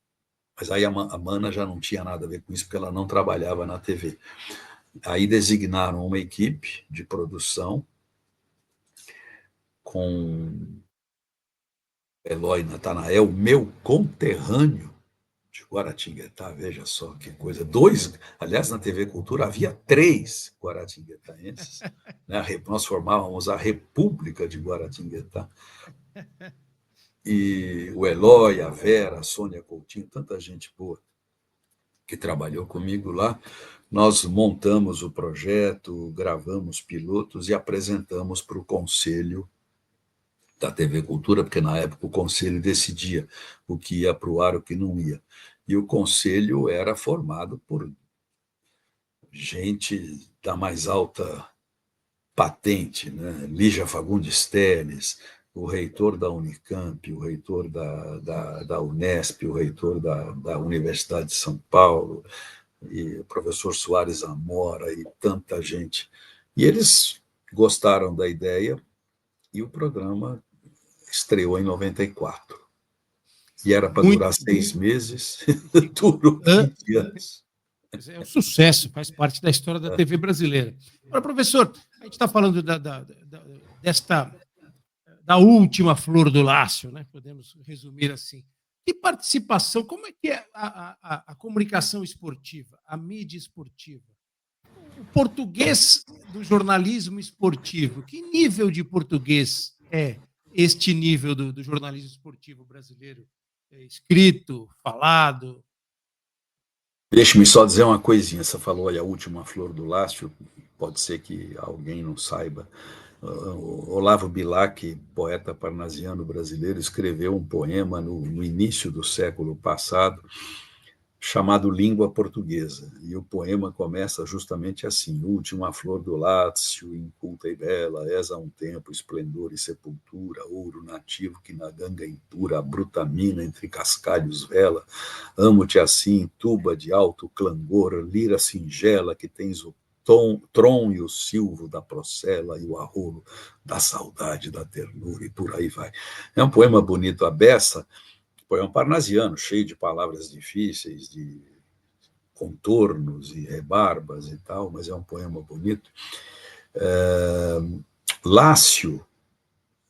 Mas aí a Mana já não tinha nada a ver com isso, porque ela não trabalhava na TV. Aí designaram uma equipe de produção com Eloy Natanael, meu conterrâneo de Guaratinguetá, veja só que coisa. Aliás, na TV Cultura havia 3 guaratinguetaenses, né? Nós formávamos a República de Guaratinguetá. E o Eloy, a Vera, a Sônia Coutinho, tanta gente boa que trabalhou comigo lá. Nós montamos o projeto, gravamos pilotos e apresentamos para o Conselho da TV Cultura, porque na época o Conselho decidia o que ia para o ar, o que não ia. E o Conselho era formado por gente da mais alta patente, né? Lígia Fagundes Telles, o reitor da Unicamp, o reitor da Unesp, o reitor da Universidade de São Paulo, e o professor Soares Amora e tanta gente. E eles gostaram da ideia e o programa estreou em 94. E era para durar 6 meses, durou 20 anos. É um sucesso, faz parte da história da TV brasileira. Agora, professor, a gente está falando da última flor do lácio, né? Podemos resumir assim. Que participação, como é que é a comunicação esportiva, a mídia esportiva? O português do jornalismo esportivo, que nível de português é este nível do jornalismo esportivo brasileiro? É escrito, falado? Deixe-me só dizer uma coisinha. Você falou aí a última flor do lácio, pode ser que alguém não saiba. Olavo Bilac, poeta parnasiano brasileiro, escreveu um poema no início do século passado, chamado Língua Portuguesa. E o poema começa justamente assim: última flor do lácio, inculta e bela, és a um tempo esplendor e sepultura, ouro nativo que na ganga impura, a bruta mina entre cascalhos vela, amo-te assim, tuba de alto clangor, lira singela que tens o tron e o silvo da procela e o arrolo da saudade, da ternura, e por aí vai. É um poema bonito à beça, poema parnasiano, cheio de palavras difíceis, de contornos e rebarbas e tal, mas é um poema bonito. Lácio,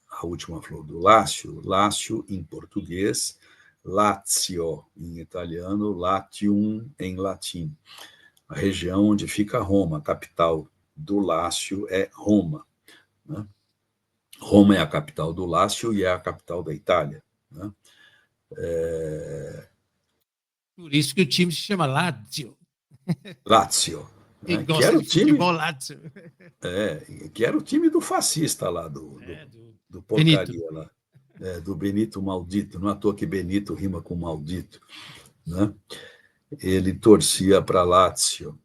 a última flor do Lácio, Lácio em português, Lazio em italiano, Latium em latim. A região onde fica Roma, a capital do Lácio é Roma. Né? Roma é a capital do Lácio e é a capital da Itália. Né? Por isso que o time se chama Lazio. Lazio, Quem né? gosta de futebol, Lazio. Que era o time do fascista lá, do porcaria Benito. lá, do Benito Maldito. Não é à toa que Benito rima com maldito. Né? Ele torcia para Lazio.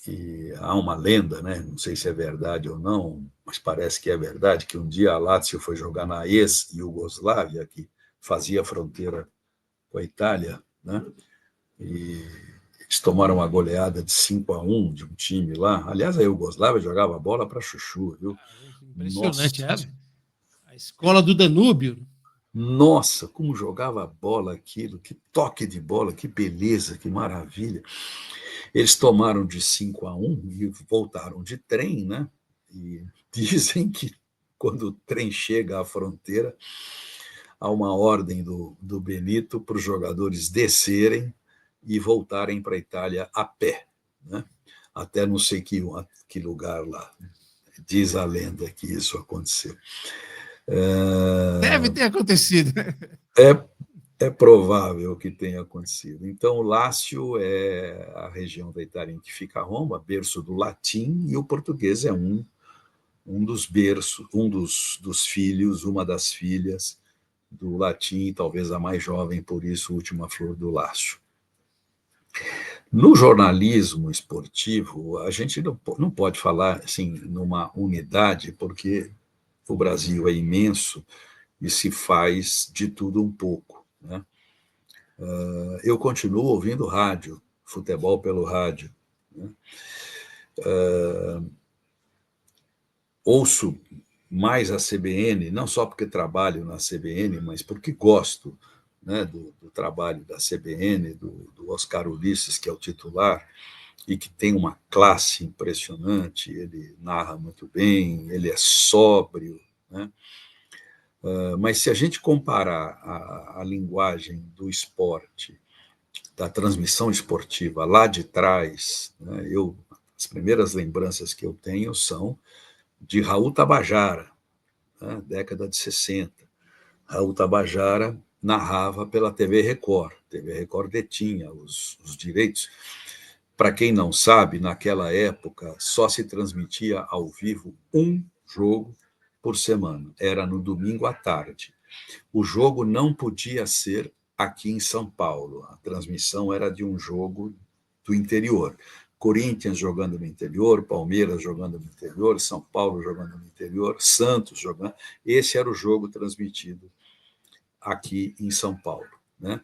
E há uma lenda, né? Não sei se é verdade ou não, mas parece que é verdade, que um dia a Lazio foi jogar na ex-Iugoslávia, que fazia fronteira com a Itália, né? E eles tomaram uma goleada de 5-1 de um time lá. Aliás, a Iugoslávia jogava bola para chuchu, viu? Impressionante, Nossa, a escola do Danúbio. nossa, como jogava bola aquilo, que toque de bola, que beleza, que maravilha. Eles tomaram de 5-1 e voltaram de trem, né? E dizem que quando o trem chega à fronteira, há uma ordem do Benito para os jogadores descerem e voltarem para a Itália a pé, né? Até não sei que lugar lá. Diz a lenda que isso aconteceu. Deve ter acontecido. É provável que tenha acontecido. Então, Lácio é a região da Itália em que fica Roma, berço do latim, e o português é um dos berços, dos filhos, uma das filhas do latim, talvez a mais jovem, por isso, última flor do Lácio. No jornalismo esportivo, a gente não pode falar assim numa unidade, porque o Brasil é imenso e se faz de tudo um pouco, né? Eu continuo ouvindo rádio, futebol pelo rádio. Né? Ouço mais a CBN, não só porque trabalho na CBN, mas porque gosto, né, do trabalho da CBN, do Oscar Ulisses, que é o titular, e que tem uma classe impressionante, ele narra muito bem, ele é sóbrio. Né? Mas se a gente comparar a linguagem do esporte, da transmissão esportiva lá de trás, né, as primeiras lembranças que eu tenho são de Raul Tabajara, né, década de 60. Raul Tabajara narrava pela TV Record. A TV Record detinha os direitos. Para quem não sabe, naquela época só se transmitia ao vivo um jogo por semana. Era no domingo à tarde. O jogo não podia ser aqui em São Paulo. A transmissão era de um jogo do interior. Corinthians jogando no interior, Palmeiras jogando no interior, São Paulo jogando no interior, Santos jogando. Esse era o jogo transmitido aqui em São Paulo, né?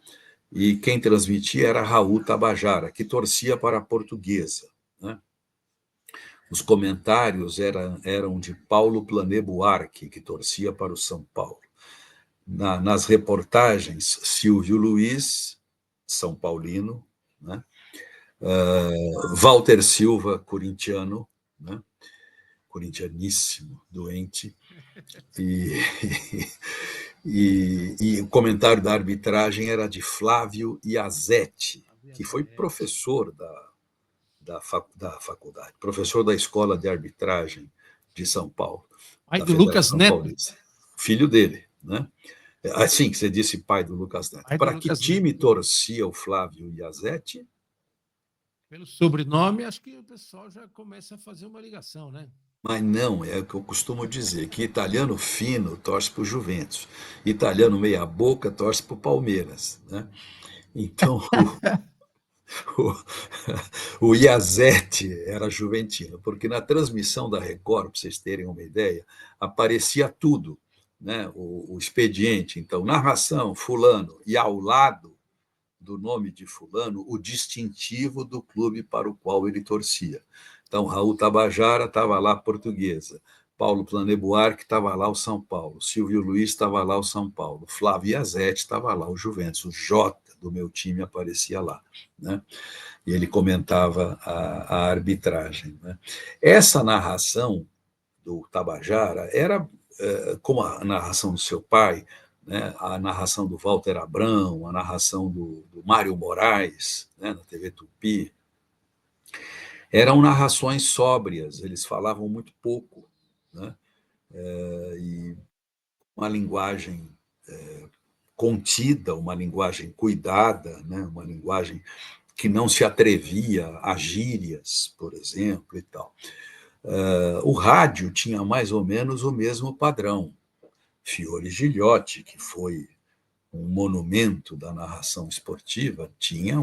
E quem transmitia era Raul Tabajara, que torcia para a Portuguesa, né? Os comentários eram de Paulo Plané Buarque, que torcia para o São Paulo. Nas reportagens, Silvio Luiz, São Paulino, né? Walter Silva, corintiano, né? Corintianíssimo, doente, e o comentário da arbitragem era de Flávio Iazetti, que foi professor da faculdade, professor da Escola de Arbitragem de São Paulo, Pai da do Lucas Federação Neto. Paulista. Filho dele, né? Assim, você disse pai do Lucas Neto. Para que time torcia o Flávio Iazetti? Pelo sobrenome, acho que o pessoal já começa a fazer uma ligação, né? Mas não, é o que eu costumo dizer, que italiano fino torce para o Juventus, italiano meia boca torce para o Palmeiras, né? Então, o Iazetti era juventino, porque na transmissão da Record, para vocês terem uma ideia, aparecia tudo, né? O expediente, então, narração, fulano, e ao lado do nome de fulano, o distintivo do clube para o qual ele torcia. Então, Raul Tabajara estava lá, Portuguesa. Paulo Plané Buarque estava lá o São Paulo, Silvio Luiz estava lá o São Paulo, Flávio Iazetti estava lá o Juventus, o Jota do meu time aparecia lá, né? E ele comentava a arbitragem, né? Essa narração do Tabajara era como a narração do seu pai, né? A narração do Walter Abrão, a narração do Mário Moraes, né? Na TV Tupi, eram narrações sóbrias, eles falavam muito pouco, né? E uma linguagem contida, uma linguagem cuidada, né? Uma linguagem que não se atrevia a gírias, por exemplo, e tal. O rádio tinha mais ou menos o mesmo padrão. Fiore Gilhote, que foi um monumento da narração esportiva, tinha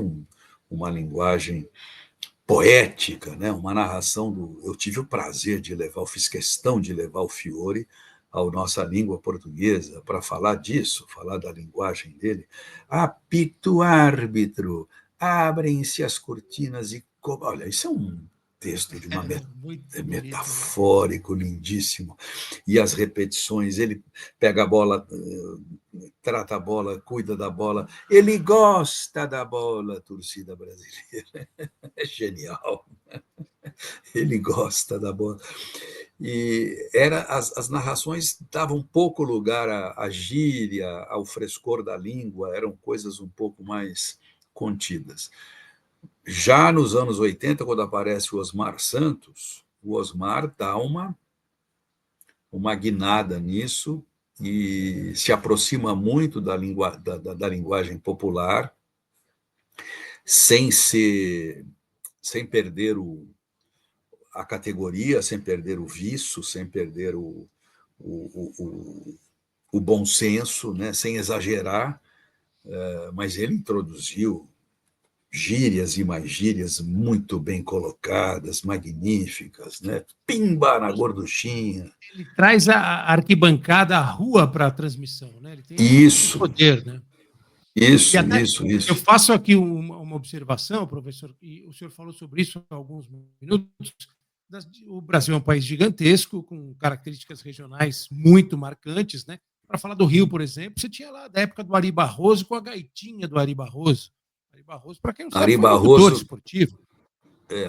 uma linguagem poética, né? Uma narração do. Eu tive o prazer de levar, eu fiz questão de levar o Fiore à nossa língua portuguesa para falar disso, falar da linguagem dele. Apito árbitro, abrem-se as cortinas e. Olha, isso é um texto de uma metafórico lindíssimo. E as repetições, ele pega a bola, trata a bola, cuida da bola, ele gosta da bola, torcida brasileira. É genial. Ele gosta da bola. E as narrações davam pouco lugar à gíria, ao frescor da língua, eram coisas um pouco mais contidas. Já nos anos 80, quando aparece o Osmar Santos, o Osmar dá uma guinada nisso e se aproxima muito da linguagem popular, sem perder a categoria, sem perder o viço, sem perder o bom senso, né? Sem exagerar, mas ele introduziu gírias e mais gírias muito bem colocadas, magníficas, né? Pimba na gorduchinha. Ele traz a arquibancada, a rua para a transmissão, né? Ele tem Isso. poder, né? Isso. Eu faço aqui uma observação, professor, e o senhor falou sobre isso há alguns minutos. O Brasil é um país gigantesco, com características regionais muito marcantes, né? Para falar do Rio, por exemplo, você tinha lá da época do Ari Barroso com a gaitinha do Ari Barroso. Ari Barroso, para quem não sabe, foi locutor esportivo.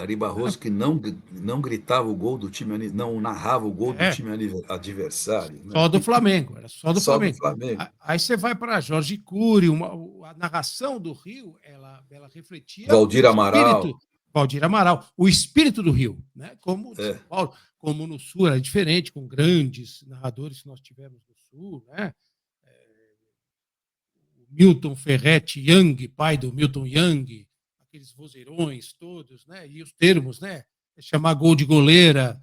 Ari Barroso que não gritava o gol do time, não narrava o gol do time adversário. Né? Só do Flamengo, era só do Flamengo. Do Flamengo. Aí você vai para Jorge Cury, a narração do Rio, ela refletia Valdir Amaral. O espírito do Rio, né? Como de São Paulo, como no Sul era diferente, com grandes narradores que nós tivemos no Sul, né? Milton Ferretti Young, pai do Milton Young, aqueles vozeirões todos, né? E os termos, né? Chamar gol de goleira,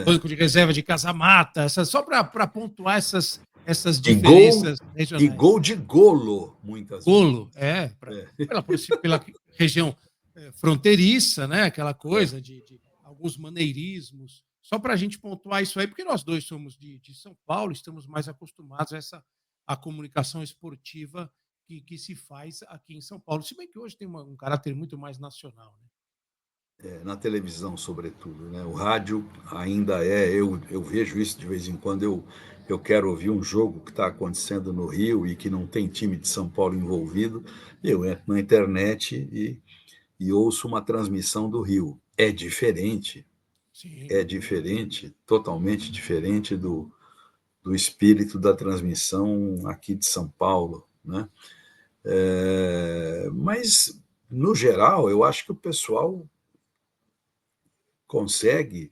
banco de reserva de casa-mata, só para pontuar essas diferenças regionais. E gol de golo, muitas vezes. Pela região fronteiriça, né? Aquela coisa de alguns maneirismos. Só para a gente pontuar isso aí, porque nós dois somos de São Paulo, estamos mais acostumados a comunicação esportiva que se faz aqui em São Paulo. Se bem que hoje tem um caráter muito mais nacional, né? Na televisão, sobretudo, né? O rádio ainda eu vejo isso de vez em quando, eu quero ouvir um jogo que está acontecendo no Rio e que não tem time de São Paulo envolvido, eu entro na internet e ouço uma transmissão do Rio. É diferente. Sim. É diferente, totalmente diferente do espírito da transmissão aqui de São Paulo, né? Mas, no geral, eu acho que o pessoal consegue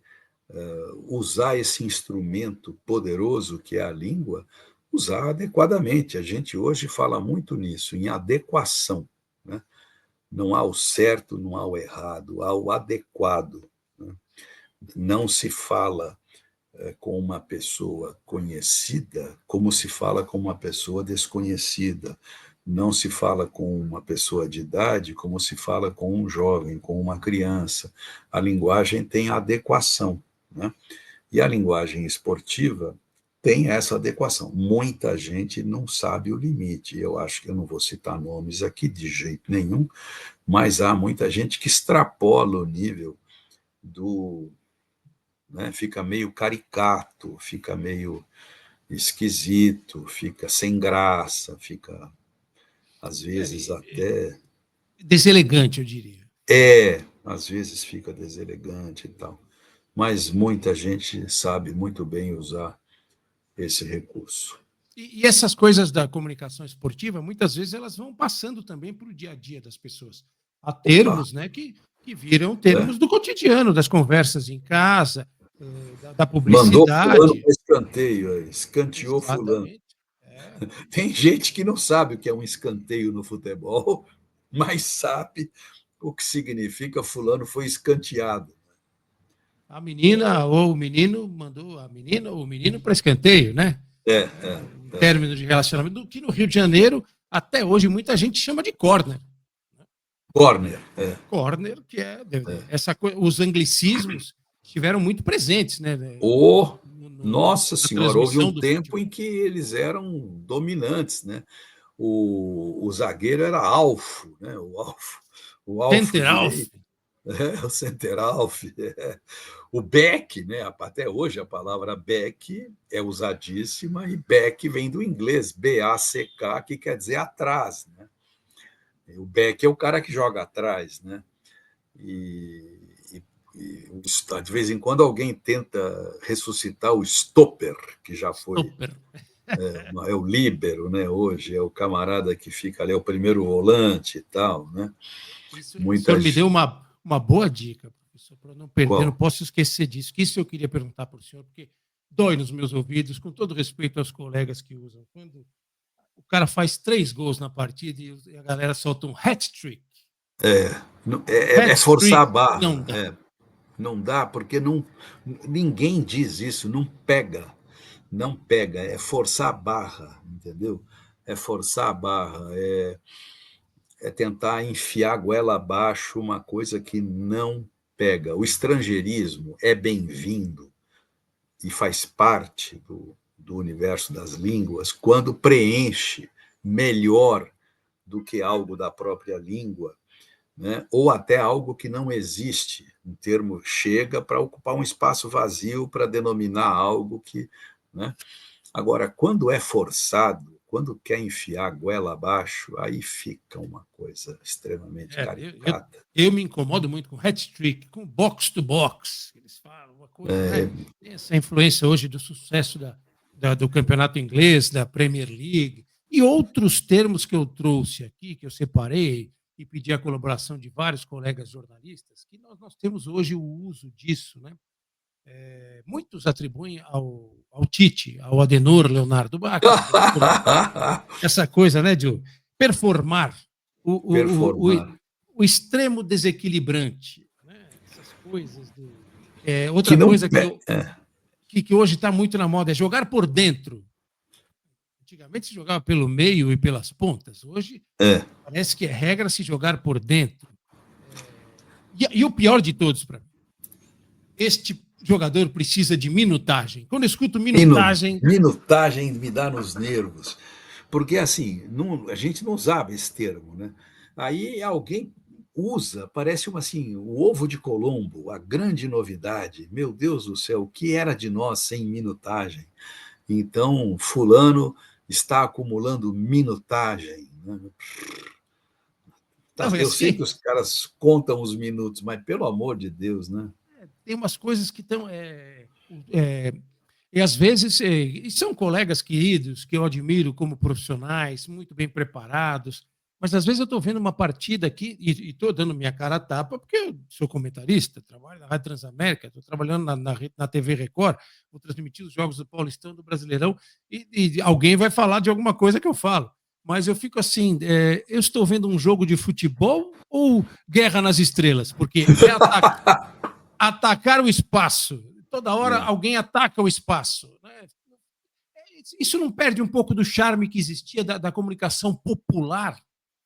usar esse instrumento poderoso que é a língua, usar adequadamente. A gente hoje fala muito nisso, em adequação, né? Não há o certo, não há o errado, há o adequado, né? Não se fala com uma pessoa conhecida como se fala com uma pessoa desconhecida. Não se fala com uma pessoa de idade como se fala com um jovem, com uma criança. A linguagem tem adequação, né? E a linguagem esportiva tem essa adequação. Muita gente não sabe o limite. Eu acho que eu não vou citar nomes aqui de jeito nenhum, mas há muita gente que extrapola o nível né? Fica meio caricato, fica meio esquisito, fica sem graça, fica, às vezes, até... Deselegante, eu diria. Às vezes fica deselegante e tal. Mas muita gente sabe muito bem usar esse recurso. E essas coisas da comunicação esportiva, muitas vezes elas vão passando também para o dia a dia das pessoas. Há termos, né, que viram termos do cotidiano, das conversas em casa, da Mandou fulano publicidade. para escanteio, escanteou fulano. Exatamente. Tem gente que não sabe o que é um escanteio no futebol, mas sabe o que significa fulano foi escanteado. A menina ou o menino mandou a menina ou o menino para escanteio, né? Em términos de relacionamento, do que no Rio de Janeiro, até hoje, muita gente chama de corner. Corner. Corner, que essa coisa, os anglicismos estiveram muito presentes, né? Nossa Senhora, houve um tempo futebol em que eles eram dominantes, né? O zagueiro era alfo, né? O alfo direito. O center half. O back, né? Até hoje a palavra back é usadíssima, e back vem do inglês, B-A-C-K, que quer dizer atrás, né? O back é o cara que joga atrás, né? De vez em quando alguém tenta ressuscitar o stopper, que já foi. É o líbero, né? Hoje é o camarada que fica ali, é o primeiro volante e tal, né? O senhor me deu uma boa dica, professor, para não perder. Qual? Não posso esquecer disso. Que isso eu queria perguntar para o senhor, porque dói nos meus ouvidos, com todo respeito aos colegas que usam. Quando o cara faz 3 gols na partida e a galera solta um hat-trick. É forçar a barra. Não dá. Não dá, porque ninguém diz isso, não pega. Não pega, é forçar a barra, entendeu? É forçar a barra, é tentar enfiar a goela abaixo uma coisa que não pega. O estrangeirismo é bem-vindo e faz parte do universo das línguas quando preenche melhor do que algo da própria língua, né? Ou até algo que não existe. Um termo chega para ocupar um espaço vazio para denominar algo que... Né? Agora, quando é forçado, quando quer enfiar a goela abaixo, aí fica uma coisa extremamente caricata. Eu me incomodo muito com hat-trick, com box-to-box. Eles falam uma coisa, né? Tem essa influência hoje do sucesso do campeonato inglês, da Premier League, e outros termos que eu trouxe aqui, que eu separei, e pedi a colaboração de vários colegas jornalistas, que nós temos hoje o uso disso, né? Muitos atribuem ao Tite, ao Adenor Leonardo Bach, essa coisa, né, de performar, o extremo desequilibrante, né? Essas coisas. Outra coisa que hoje está muito na moda é jogar por dentro. Antigamente se jogava pelo meio e pelas pontas. Hoje parece que é regra se jogar por dentro. E o pior de todos para mim, este jogador precisa de minutagem. Quando eu escuto minutagem... Minutagem me dá nos nervos. Porque, assim, a gente não usava esse termo, né? Aí alguém usa, parece assim, o ovo de Colombo, a grande novidade. Meu Deus do céu, o que era de nós sem minutagem? Então, fulano está acumulando minutagem, né? Eu sei que os caras contam os minutos, mas pelo amor de Deus, né? Tem umas coisas que estão... e às vezes, e são colegas queridos que eu admiro como profissionais, muito bem preparados, mas às vezes eu estou vendo uma partida aqui e estou dando minha cara a tapa, porque eu sou comentarista, trabalho na Rádio Transamérica, estou trabalhando na TV Record, vou transmitir os jogos do Paulistão, do Brasileirão, e alguém vai falar de alguma coisa que eu falo. Mas eu fico assim, eu estou vendo um jogo de futebol ou Guerra nas Estrelas? Porque atacar o espaço. Toda hora alguém ataca o espaço. Né? Isso não perde um pouco do charme que existia da comunicação popular,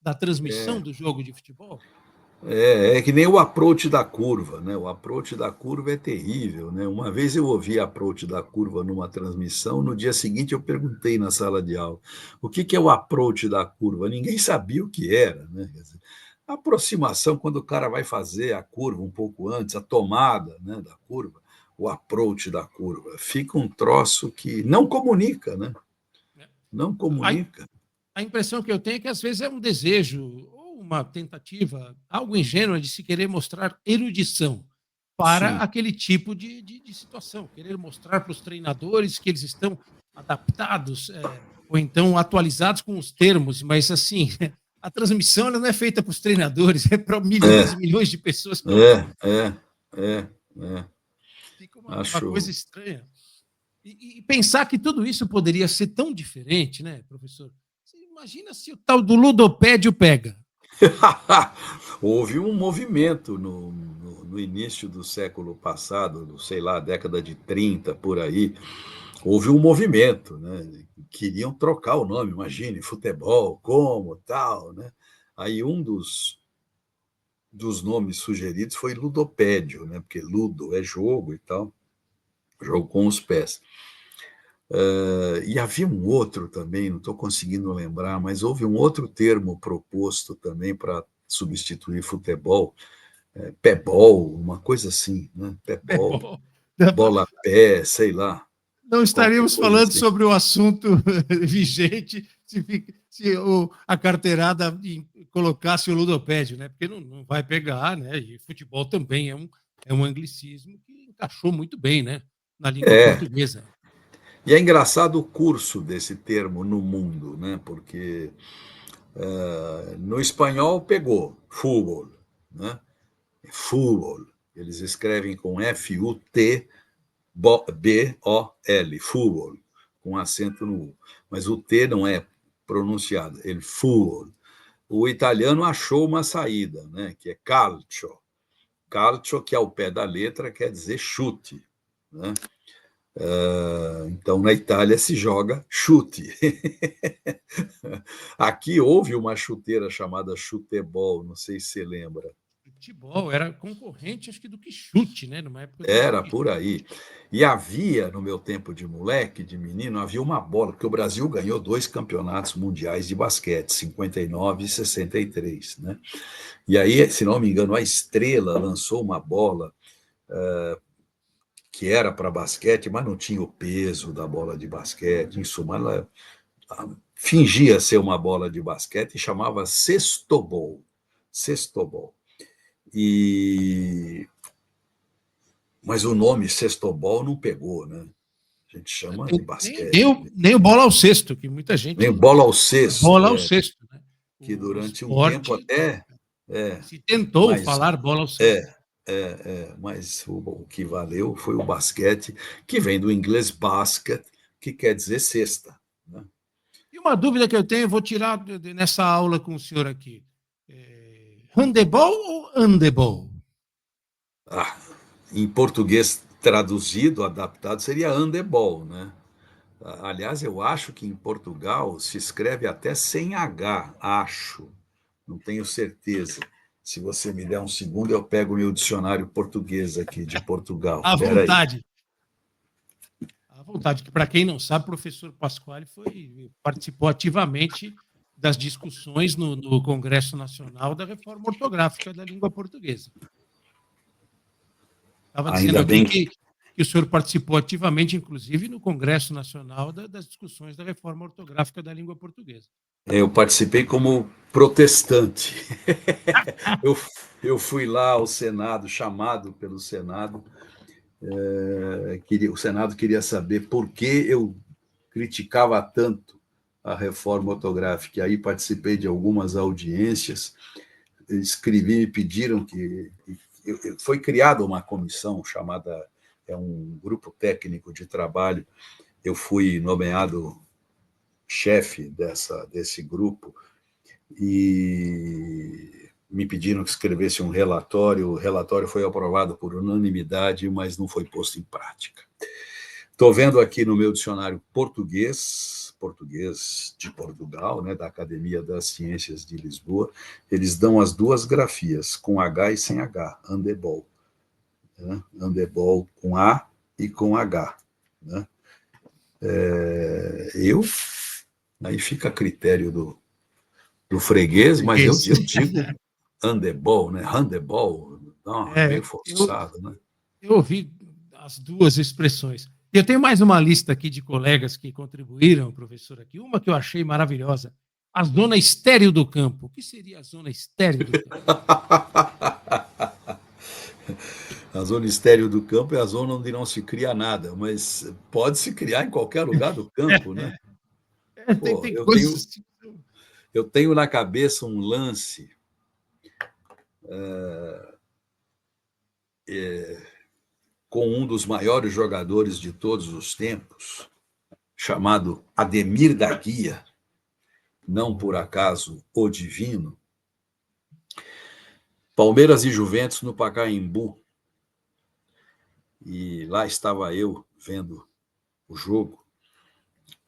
da transmissão do jogo de futebol? É que nem o approach da curva, né? O approach da curva é terrível, né? Uma vez eu ouvi approach da curva numa transmissão, no dia seguinte eu perguntei na sala de aula, o que é o approach da curva? Ninguém sabia o que era, né? Quer dizer, a aproximação, quando o cara vai fazer a curva um pouco antes, a tomada, né, da curva, o approach da curva. Fica um troço que não comunica, né? Não comunica. A impressão que eu tenho é que, às vezes, é um desejo ou uma tentativa, algo ingênua, de se querer mostrar erudição para Sim. aquele tipo de situação. Querer mostrar para os treinadores que eles estão adaptados, ou então atualizados com os termos, mas, assim, a transmissão ela não é feita para os treinadores, é para milhões e milhões de pessoas que ouvem. É. Fica uma coisa Acho. estranha. E pensar que tudo isso poderia ser tão diferente, né, professor? Você imagina se o tal do ludopédio pega. Houve um movimento no início do século passado, sei lá, década de 30, por aí. Houve um movimento, né? Queriam trocar o nome, imagine, futebol, como, tal, né? Aí um dos nomes sugeridos foi ludopédio, né? Porque ludo é jogo e tal, jogo com os pés. E havia um outro também, não estou conseguindo lembrar, mas houve um outro termo proposto também para substituir futebol, pébol, uma coisa assim, né? É Pébol, bom. bola-pé, sei lá, Não qualquer estaríamos coisa falando assim. sobre o assunto vigente se a carteirada colocasse o ludopédio, né? Porque não vai pegar, né? E futebol também é um anglicismo que encaixou muito bem, né? Na língua É, portuguesa. e é engraçado o curso desse termo no mundo, né? Porque no espanhol pegou, futebol, né? Futebol. Eles escrevem com F-U-T-B-O-L, futebol, com acento no U. Mas o T não é pronunciado, ele futebol. O italiano achou uma saída, né? Que é calcio. Calcio, que ao pé da letra quer dizer chute, né? Então, na Itália se joga chute. Aqui houve uma chuteira chamada chutebol, não sei se você lembra. Futebol era concorrente, acho que do que chute, né? Numa época do Era que por aí. E havia, no meu tempo de moleque, de menino, havia uma bola, porque o Brasil ganhou 2 campeonatos mundiais de basquete, 59 e 63, né? E aí, se não me engano, a Estrela lançou uma bola que era para basquete, mas não tinha o peso da bola de basquete. Em suma, ela fingia ser uma bola de basquete e chamava Cestobol. Cestobol. Mas o nome Cestobol não pegou, né? A gente chama de basquete. nem o bola ao cesto, que muita Nem gente bola ao fala cesto, bola ao cesto, né? que O durante um tempo esporte até. se tentou Mas falar bola ao é, cesto. mas o que valeu foi o basquete, que vem do inglês basket, que quer dizer cesta. Né? E uma dúvida que eu tenho, eu vou tirar nessa aula com o senhor aqui. Handebol ou handebol? Ah, em português traduzido, adaptado, seria handebol, né? Aliás, eu acho que em Portugal se escreve até sem H, acho. Não tenho certeza. Se você me der um segundo, eu pego o meu dicionário português aqui de Portugal. À Espera aí. vontade. À vontade, que para quem não sabe, o professor Pasquale participou ativamente das discussões no Congresso Nacional da reforma ortográfica da língua portuguesa. Estava dizendo Ainda aqui bem que o senhor participou ativamente, inclusive, no Congresso Nacional das discussões da reforma ortográfica da língua portuguesa. eu participei como protestante. eu, eu fui lá ao Senado, chamado pelo Senado. O Senado queria saber por que eu criticava tanto a reforma ortográfica. E aí participei de algumas audiências, escrevi, me pediram que. Foi criada uma comissão chamada, um grupo técnico de trabalho. Eu fui nomeado chefe desse grupo e me pediram que escrevesse um relatório. O relatório foi aprovado por unanimidade, mas não foi posto em prática. Estou vendo aqui no meu dicionário português de Portugal, né, da Academia das Ciências de Lisboa, eles dão as duas grafias, com H e sem H, handebol. Né? Handebol com A e com H. Né? Aí fica a critério do freguês, mas eu digo handebol, né? Handebol, não, é meio Eu, forçado, né? eu ouvi as duas expressões. E eu tenho mais uma lista aqui de colegas que contribuíram, professor, aqui. Uma que eu achei maravilhosa. A zona estéril do campo. O que seria a zona estéril do campo? A zona estéril do campo é a zona onde não se cria nada, mas pode se criar em qualquer lugar do campo, né? Pô, Tem coisas assim. eu tenho na cabeça um lance com um dos maiores jogadores de todos os tempos, chamado Ademir da Guia, não por acaso o Divino. Palmeiras e Juventus no Pacaembu. E lá estava eu vendo o jogo.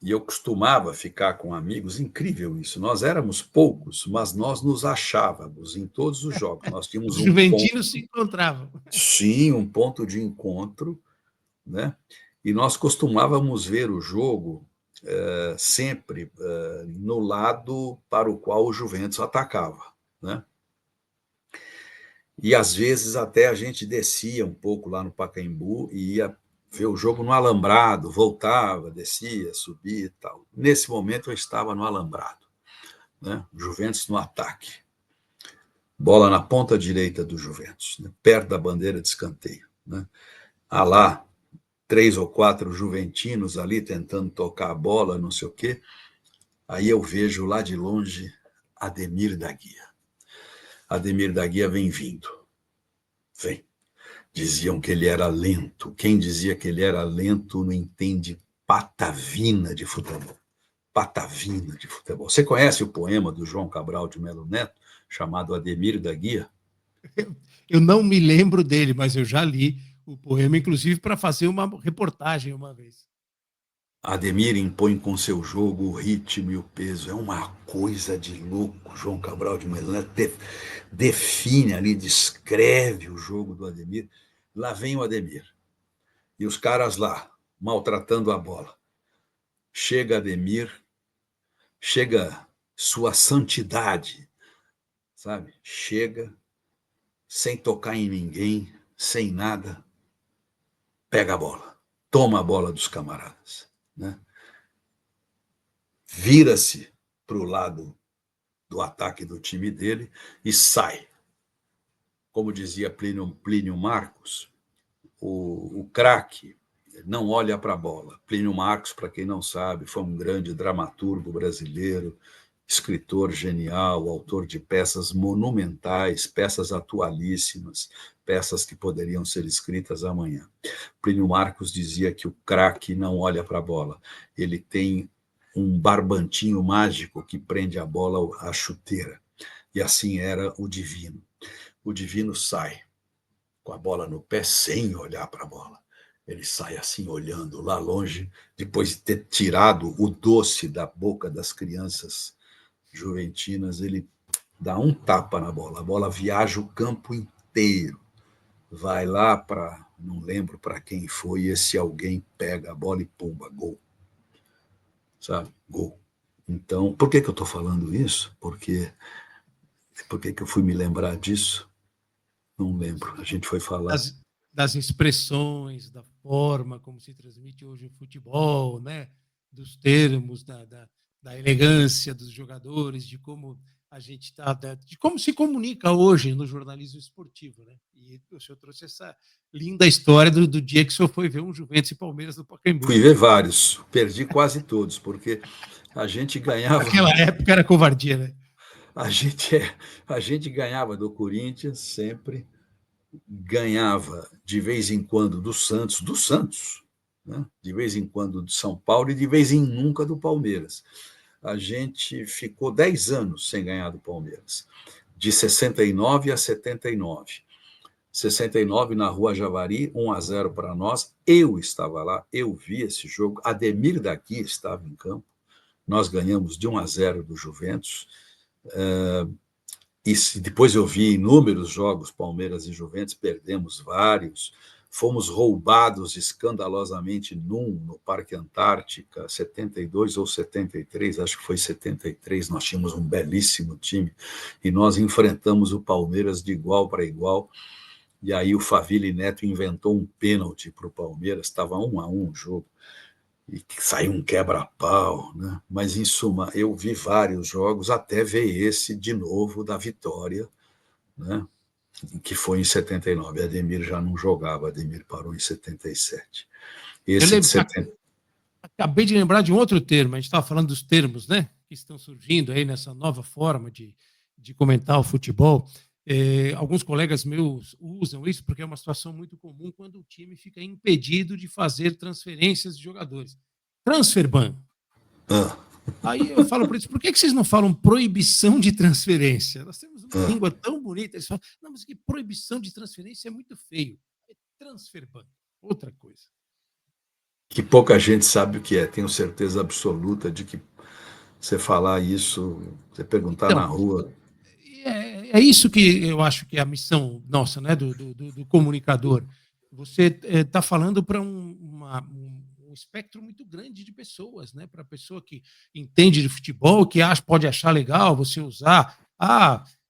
E eu costumava ficar com amigos, incrível isso. Nós éramos poucos, mas nós nos achávamos em todos os jogos. Nós tínhamos Os um ponto. juventinos se encontravam. Sim, um ponto de encontro, né? E nós costumávamos ver o jogo sempre no lado para o qual o Juventus atacava, né? E às vezes até a gente descia um pouco lá no Pacaembu e ia ver o jogo no alambrado, voltava, descia, subia e tal. Nesse momento eu estava no alambrado, né? Juventus no ataque. Bola na ponta direita do Juventus, né? Perto da bandeira de escanteio, né? Há lá 3 ou 4 juventinos ali tentando tocar a bola, não sei o quê. Aí eu vejo lá de longe Ademir da Guia. Ademir da Guia vem vindo. Vem. Diziam que ele era lento. Quem dizia que ele era lento não entende patavina de futebol. Patavina de futebol. Você conhece o poema do João Cabral de Melo Neto, chamado Ademir da Guia? Eu não me lembro dele, mas eu já li o poema, inclusive para fazer uma reportagem uma vez. Ademir impõe com seu jogo o ritmo e o peso. É uma coisa de louco. João Cabral de Melo Neto define ali, descreve o jogo do Ademir. Lá vem o Ademir. E os caras lá, maltratando a bola. Chega Ademir, chega sua santidade, sabe? Chega sem tocar em ninguém, sem nada, pega a bola, toma a bola dos camaradas, né? Vira-se para o lado do ataque do time dele e sai. Como dizia Plínio Marcos, o craque não olha para a bola. Plínio Marcos, para quem não sabe, foi um grande dramaturgo brasileiro, escritor genial, autor de peças monumentais, peças atualíssimas, peças que poderiam ser escritas amanhã. Plínio Marcos dizia que o craque não olha para a bola, ele tem um barbantinho mágico que prende a bola à chuteira. E assim era o Divino. O Divino sai com a bola no pé sem olhar para a bola. Ele sai assim olhando lá longe, depois de ter tirado o doce da boca das crianças juventinas, ele dá um tapa na bola. A bola viaja o campo inteiro. Vai lá para, não lembro para quem foi, esse alguém pega a bola e pumba, gol. Sabe? Gol. Então, por que eu estou falando isso? Por que eu fui me lembrar disso? Não lembro. A gente foi falar. Das expressões, da forma como se transmite hoje o futebol, né? Dos termos, da elegância dos jogadores, de como a gente está, de como se comunica hoje no jornalismo esportivo, né? E o senhor trouxe essa linda história do dia que o senhor foi ver um Juventus e Palmeiras no Pacaembu. Fui ver vários, perdi quase todos, porque a gente ganhava. Naquela época era covardia, né? A gente ganhava do Corinthians sempre, ganhava de vez em quando do Santos, né? De vez em quando do São Paulo e de vez em nunca do Palmeiras. A gente ficou 10 anos sem ganhar do Palmeiras, de 69 a 79. 69 na Rua Javari, 1-0 para nós. Eu estava lá, eu vi esse jogo. Ademir da Guia estava em campo. Nós ganhamos de 1-0 do Juventus. E depois eu vi inúmeros jogos, Palmeiras e Juventus, perdemos vários. Fomos roubados escandalosamente no Parque Antártica, 72 ou 73, acho que foi 73, nós tínhamos um belíssimo time, e nós enfrentamos o Palmeiras de igual para igual, e aí o Faville Neto inventou um pênalti para o Palmeiras, estava 1-1 o jogo, e saiu um quebra-pau, né? Mas, em suma, eu vi vários jogos, até ver esse de novo da Vitória, né? Que foi em 79. Ademir já não jogava, Ademir parou em 77. Eu Esse de lembro, 70. acabei de lembrar de um outro termo, a gente estava falando dos termos, né, que estão surgindo aí nessa nova forma de comentar o futebol. Alguns colegas meus usam isso porque é uma situação muito comum quando o time fica impedido de fazer transferências de jogadores. Transfer ban. Ah, Aí eu falo para eles, por que vocês não falam proibição de transferência? Nós temos uma ah. língua tão bonita. Eles falam, não, mas que proibição de transferência é muito feio. É transfer ban, outra coisa. Que pouca gente sabe o que é. Tenho certeza absoluta de que você falar isso, você perguntar na Então, rua. é isso que eu acho que é a missão nossa, né, do comunicador. Você está falando para um espectro muito grande de pessoas, né? Para a pessoa que entende de futebol, que pode achar legal você usar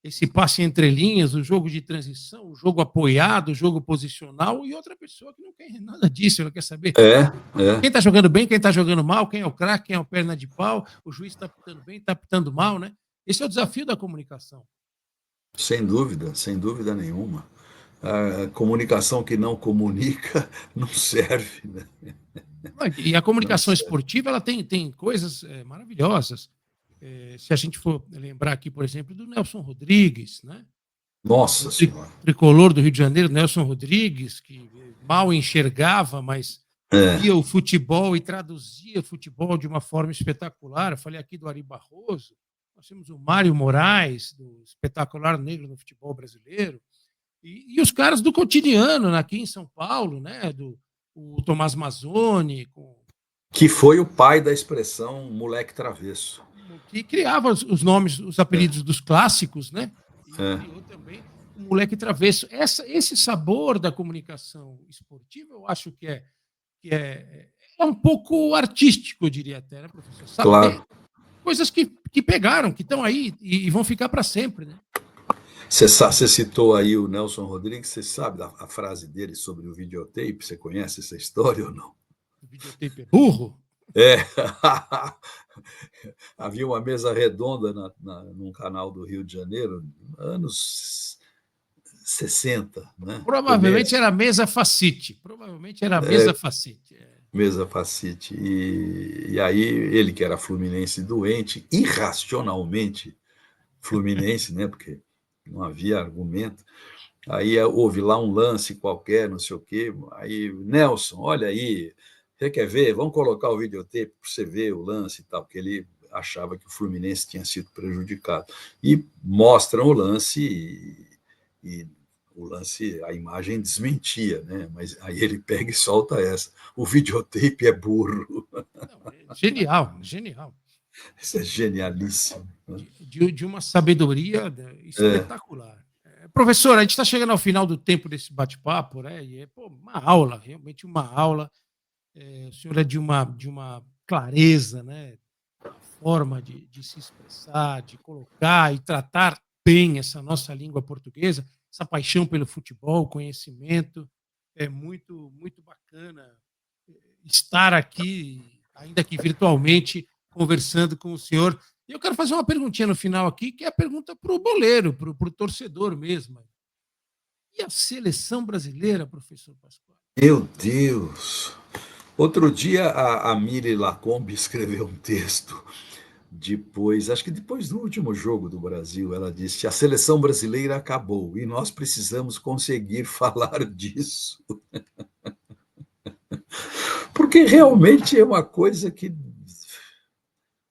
esse passe entre linhas, o jogo de transição, o jogo apoiado, o jogo posicional, e outra pessoa que não quer nada disso, ela quer saber É. quem está jogando bem, quem está jogando mal, quem é o craque, quem é o perna de pau, o juiz está pitando bem, está pitando mal, né? Esse é o desafio da comunicação. Sem dúvida nenhuma. A comunicação que não comunica não serve, né? E a Não comunicação serve. esportiva ela tem coisas maravilhosas. Se a gente for lembrar aqui, por exemplo, do Nelson Rodrigues, né? Nossa Senhora. Tricolor do Rio de Janeiro, Nelson Rodrigues, que mal enxergava, mas via o futebol e traduzia futebol de uma forma espetacular. Eu falei aqui do Ari Barroso, nós temos o Mário Moraes, do espetacular negro no futebol brasileiro, e os caras do cotidiano aqui em São Paulo, né? O Tomás Mazzoni, Que foi o pai da expressão moleque travesso. que criava os nomes, os apelidos dos clássicos, né? E É. criou também o moleque travesso. Esse sabor da comunicação esportiva, eu acho que é um pouco artístico, eu diria até, né, professor? Saber Claro. coisas que pegaram, que estão aí e vão ficar para sempre, né? Você citou aí o Nelson Rodrigues, você sabe a frase dele sobre o videotape? Você conhece essa história ou não? O videotape é burro. É. Havia uma mesa redonda num canal do Rio de Janeiro, anos 60, né? Provavelmente Começo, era mesa facite. Provavelmente era mesa facite. mesa facite. E aí ele, que era fluminense doente, irracionalmente fluminense, né? Porque não havia argumento. Aí houve lá um lance qualquer, não sei o quê. Aí, Nelson, olha aí, você quer ver? Vamos colocar o videotape para você ver o lance e tal, porque ele achava que o Fluminense tinha sido prejudicado. E mostram o lance e o lance, a imagem desmentia, né? Mas aí ele pega e solta essa. O videotape é burro. Não, genial, genial. Isso é genialíssimo. Né? De uma sabedoria espetacular. Professor, a gente está chegando ao final do tempo desse bate-papo, né? E é uma aula, realmente uma aula. O senhor é de uma clareza, né? A forma de se expressar, de colocar e tratar bem essa nossa língua portuguesa, essa paixão pelo futebol, conhecimento. É muito, muito bacana estar aqui, ainda que virtualmente, conversando com o senhor. E eu quero fazer uma perguntinha no final aqui, que é a pergunta para o boleiro, para o torcedor mesmo. E a seleção brasileira, professor Pascoal? Meu Deus! Outro dia a Miri Lacombe escreveu um texto acho que depois do último jogo do Brasil, ela disse: a seleção brasileira acabou e nós precisamos conseguir falar disso. Porque realmente é uma coisa que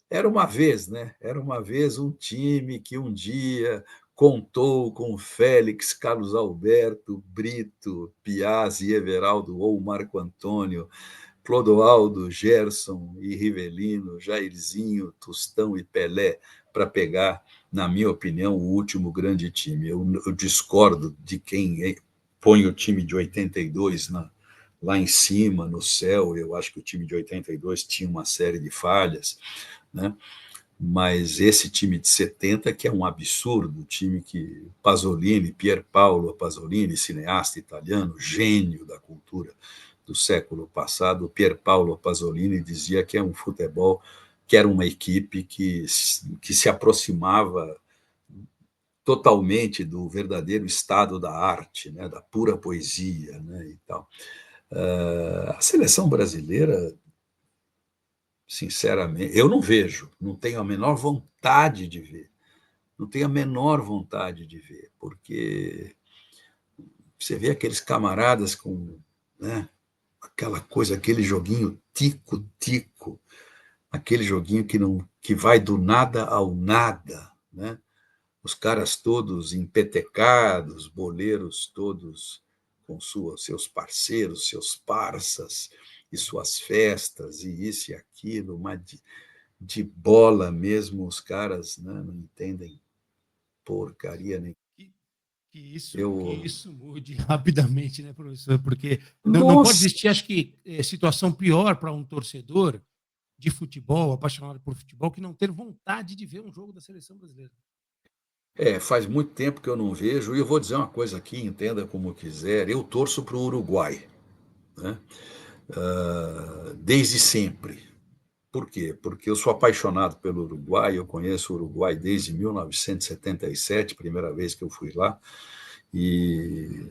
era uma vez, né? Era uma vez um time que um dia contou com Félix, Carlos Alberto, Brito, Piazzi, Everaldo ou Marco Antônio, Clodoaldo, Gerson e Rivelino, Jairzinho, Tostão e Pelé, para pegar, na minha opinião, o último grande time. Eu discordo de quem põe o time de 82 lá em cima, no céu. Eu acho que o time de 82 tinha uma série de falhas, né? mas esse time de 70, que é um absurdo, o time que Pasolini, Pier Paolo Pasolini, cineasta italiano, gênio da cultura do século passado, Pier Paolo Pasolini dizia que é um futebol, que era uma equipe que se aproximava totalmente do verdadeiro estado da arte, né, da pura poesia, né, e tal. A seleção brasileira, sinceramente, eu não vejo, não tenho a menor vontade de ver, não tenho a menor vontade de ver, porque você vê aqueles camaradas com, né, aquela coisa, aquele joguinho tico-tico, aquele joguinho que vai do nada ao nada, né? Os caras todos empetecados, boleiros todos com seus parceiros, seus parças, e suas festas, e isso e aquilo, mas de bola mesmo, os caras, né, não entendem porcaria nem. Que, que Eu. isso mude rapidamente, né, professor? Porque não pode Nossa! existir, acho que, situação pior para um torcedor de futebol, apaixonado por futebol, que não ter vontade de ver um jogo da seleção brasileira. Faz muito tempo que eu não vejo, e eu vou dizer uma coisa aqui, entenda como quiser, eu torço para o Uruguai, né? Desde sempre. Por quê? Porque eu sou apaixonado pelo Uruguai, eu conheço o Uruguai desde 1977, primeira vez que eu fui lá, e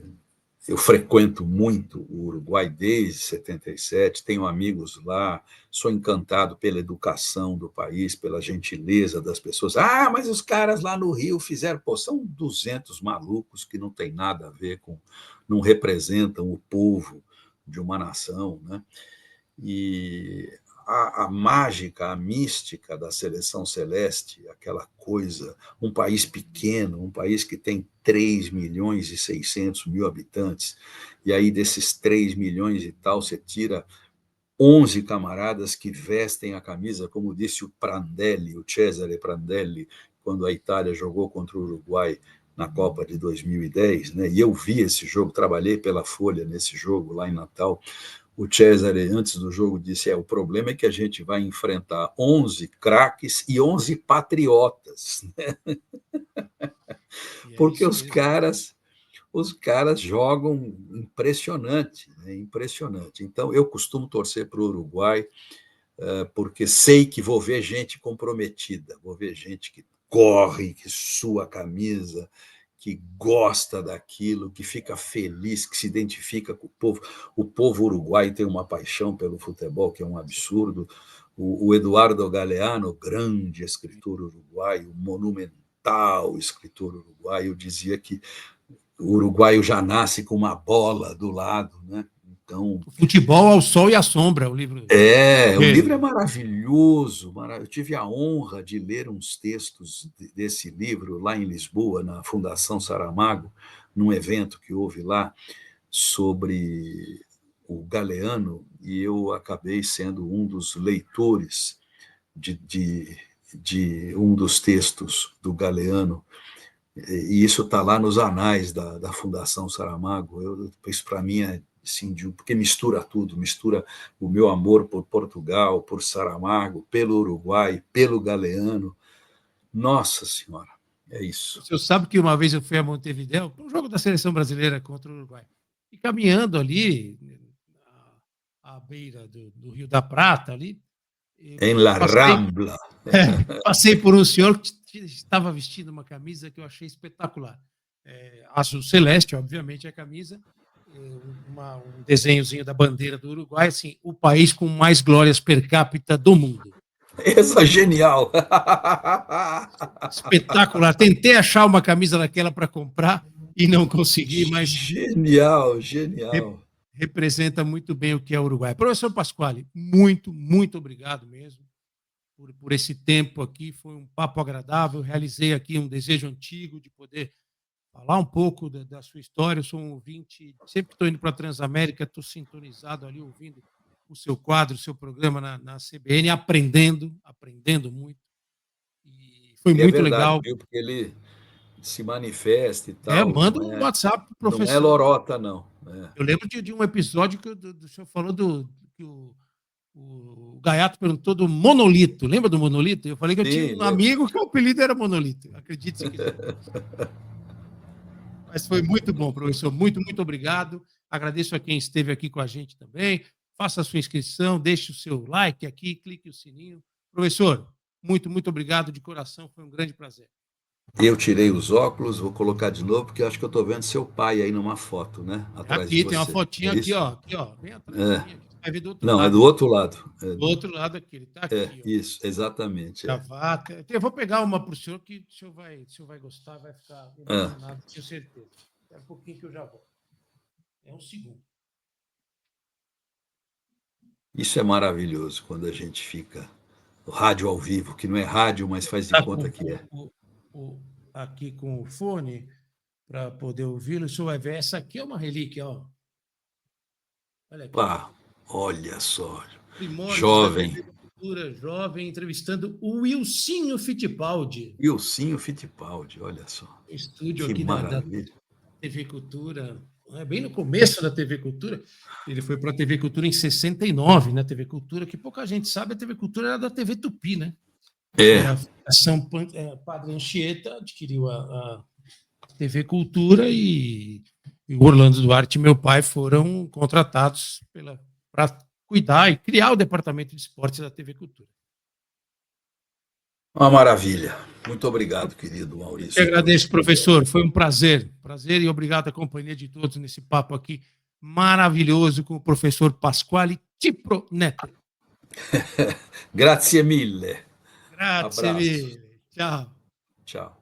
eu frequento muito o Uruguai desde 77, tenho amigos lá, sou encantado pela educação do país, pela gentileza das pessoas. Ah, mas os caras lá no Rio fizeram... Pô, são 200 malucos que não tem nada a ver com... não representam o povo de uma nação, né? E a mágica, a mística da seleção celeste, aquela coisa, um país pequeno, um país que tem 3.600.000 habitantes, e aí desses 3 milhões e tal, você tira 11 camaradas que vestem a camisa, como disse o Prandelli, o Cesare Prandelli, quando a Itália jogou contra o Uruguai na Copa de 2010, né? E eu vi esse jogo, trabalhei pela Folha nesse jogo lá em Natal. O Cesare, antes do jogo, disse: o problema é que a gente vai enfrentar 11 craques e 11 patriotas, né? E é Porque isso mesmo. os caras jogam impressionante, né? Impressionante. Então, eu costumo torcer para o Uruguai, porque sei que vou ver gente comprometida, vou ver gente que corre, que sua a camisa, que gosta daquilo, que fica feliz, que se identifica com o povo. O povo uruguaio tem uma paixão pelo futebol que é um absurdo. O Eduardo Galeano, grande escritor uruguaio, monumental escritor uruguaio, dizia que o uruguaio já nasce com uma bola do lado, né? Então, O futebol ao sol e à sombra, o livro o livro é dele. maravilhoso. Eu tive a honra de ler uns textos desse livro lá em Lisboa, na Fundação Saramago, num evento que houve lá sobre o Galeano, e eu acabei sendo um dos leitores de um dos textos do Galeano, e isso está lá nos anais da Fundação Saramago. Isso, para mim, é assim, porque mistura tudo, mistura o meu amor por Portugal, por Saramago, pelo Uruguai, pelo Galeano. Nossa Senhora, é O isso. senhor sabe que uma vez eu fui a Montevidéu, para um jogo da seleção brasileira contra o Uruguai, e caminhando ali, à beira do Rio da Prata, ali, Em La passei, Rambla. passei por um senhor que estava vestindo uma camisa que eu achei espetacular. Azul celeste, obviamente, a camisa, um desenhozinho da bandeira do Uruguai, assim, o país com mais glórias per capita do mundo. Essa é genial. Espetacular. Tentei achar uma camisa daquela para comprar e não consegui, mas Genial, genial. representa muito bem o que é o Uruguai. Professor Pasquale, muito, muito obrigado mesmo por esse tempo aqui. Foi um papo agradável. Realizei aqui um desejo antigo de poder falar um pouco da sua história. Eu sou um ouvinte, sempre que estou indo para a Transamérica, estou sintonizado ali, ouvindo o seu quadro, o seu programa na CBN, aprendendo muito. E foi E é muito verdade, legal. viu? Porque ele se manifesta e tal, Manda um WhatsApp pro não é professor. lorota, não. Eu lembro de um episódio que o senhor falou que o O Gaiato perguntou do Monolito. Lembra do Monolito? Eu falei que eu tinha um lembro. amigo que o apelido era Monolito. Acredite se quiser. Mas foi muito bom, professor. Muito, muito obrigado. Agradeço a quem esteve aqui com a gente também. Faça a sua inscrição, deixe o seu like aqui, clique o sininho. Professor, muito, muito obrigado de coração. Foi um grande prazer. Eu tirei os óculos, vou colocar de novo, porque acho que eu estou vendo seu pai aí numa foto, né? Atrás de Aqui, você. tem uma fotinha aqui, isso? ó. Aqui, ó. Bem atrás de mim. Aqui. Você vai ver do outro Não, lado. é do outro lado. Do outro lado aqui. Ele está aqui, ó. Isso, exatamente. Gravata. Eu vou pegar uma para o senhor que o senhor vai gostar, vai ficar emocionado, tenho certeza. É um pouquinho que eu já vou. É um segundo. Isso é maravilhoso, quando a gente fica... O rádio ao vivo, que não é rádio, mas faz de conta que é. Aqui com o fone, para poder ouvi-lo, o senhor vai ver. Essa aqui é uma relíquia, ó. Olha aqui. Pá, olha só. Primórdios Jovem. da Cultura, jovem, entrevistando o Wilsinho Fittipaldi. Wilsinho Fittipaldi, olha só. Estúdio Que aqui maravilha. da TV Cultura, bem no começo da TV Cultura. Ele foi para a TV Cultura em 69, na TV Cultura, que pouca gente sabe, a TV Cultura era da TV Tupi, né? A Fundação Padre Anchieta adquiriu a TV Cultura e o Orlando Duarte e meu pai foram contratados para cuidar e criar o departamento de esportes da TV Cultura. Uma maravilha. Muito obrigado, querido Maurício. Eu agradeço, professor. Foi um prazer. Prazer e obrigado à companhia de todos nesse papo aqui maravilhoso com o professor Pasquale Cipro Neto. Grazie mille. Grazie mille. Ciao. Tchau.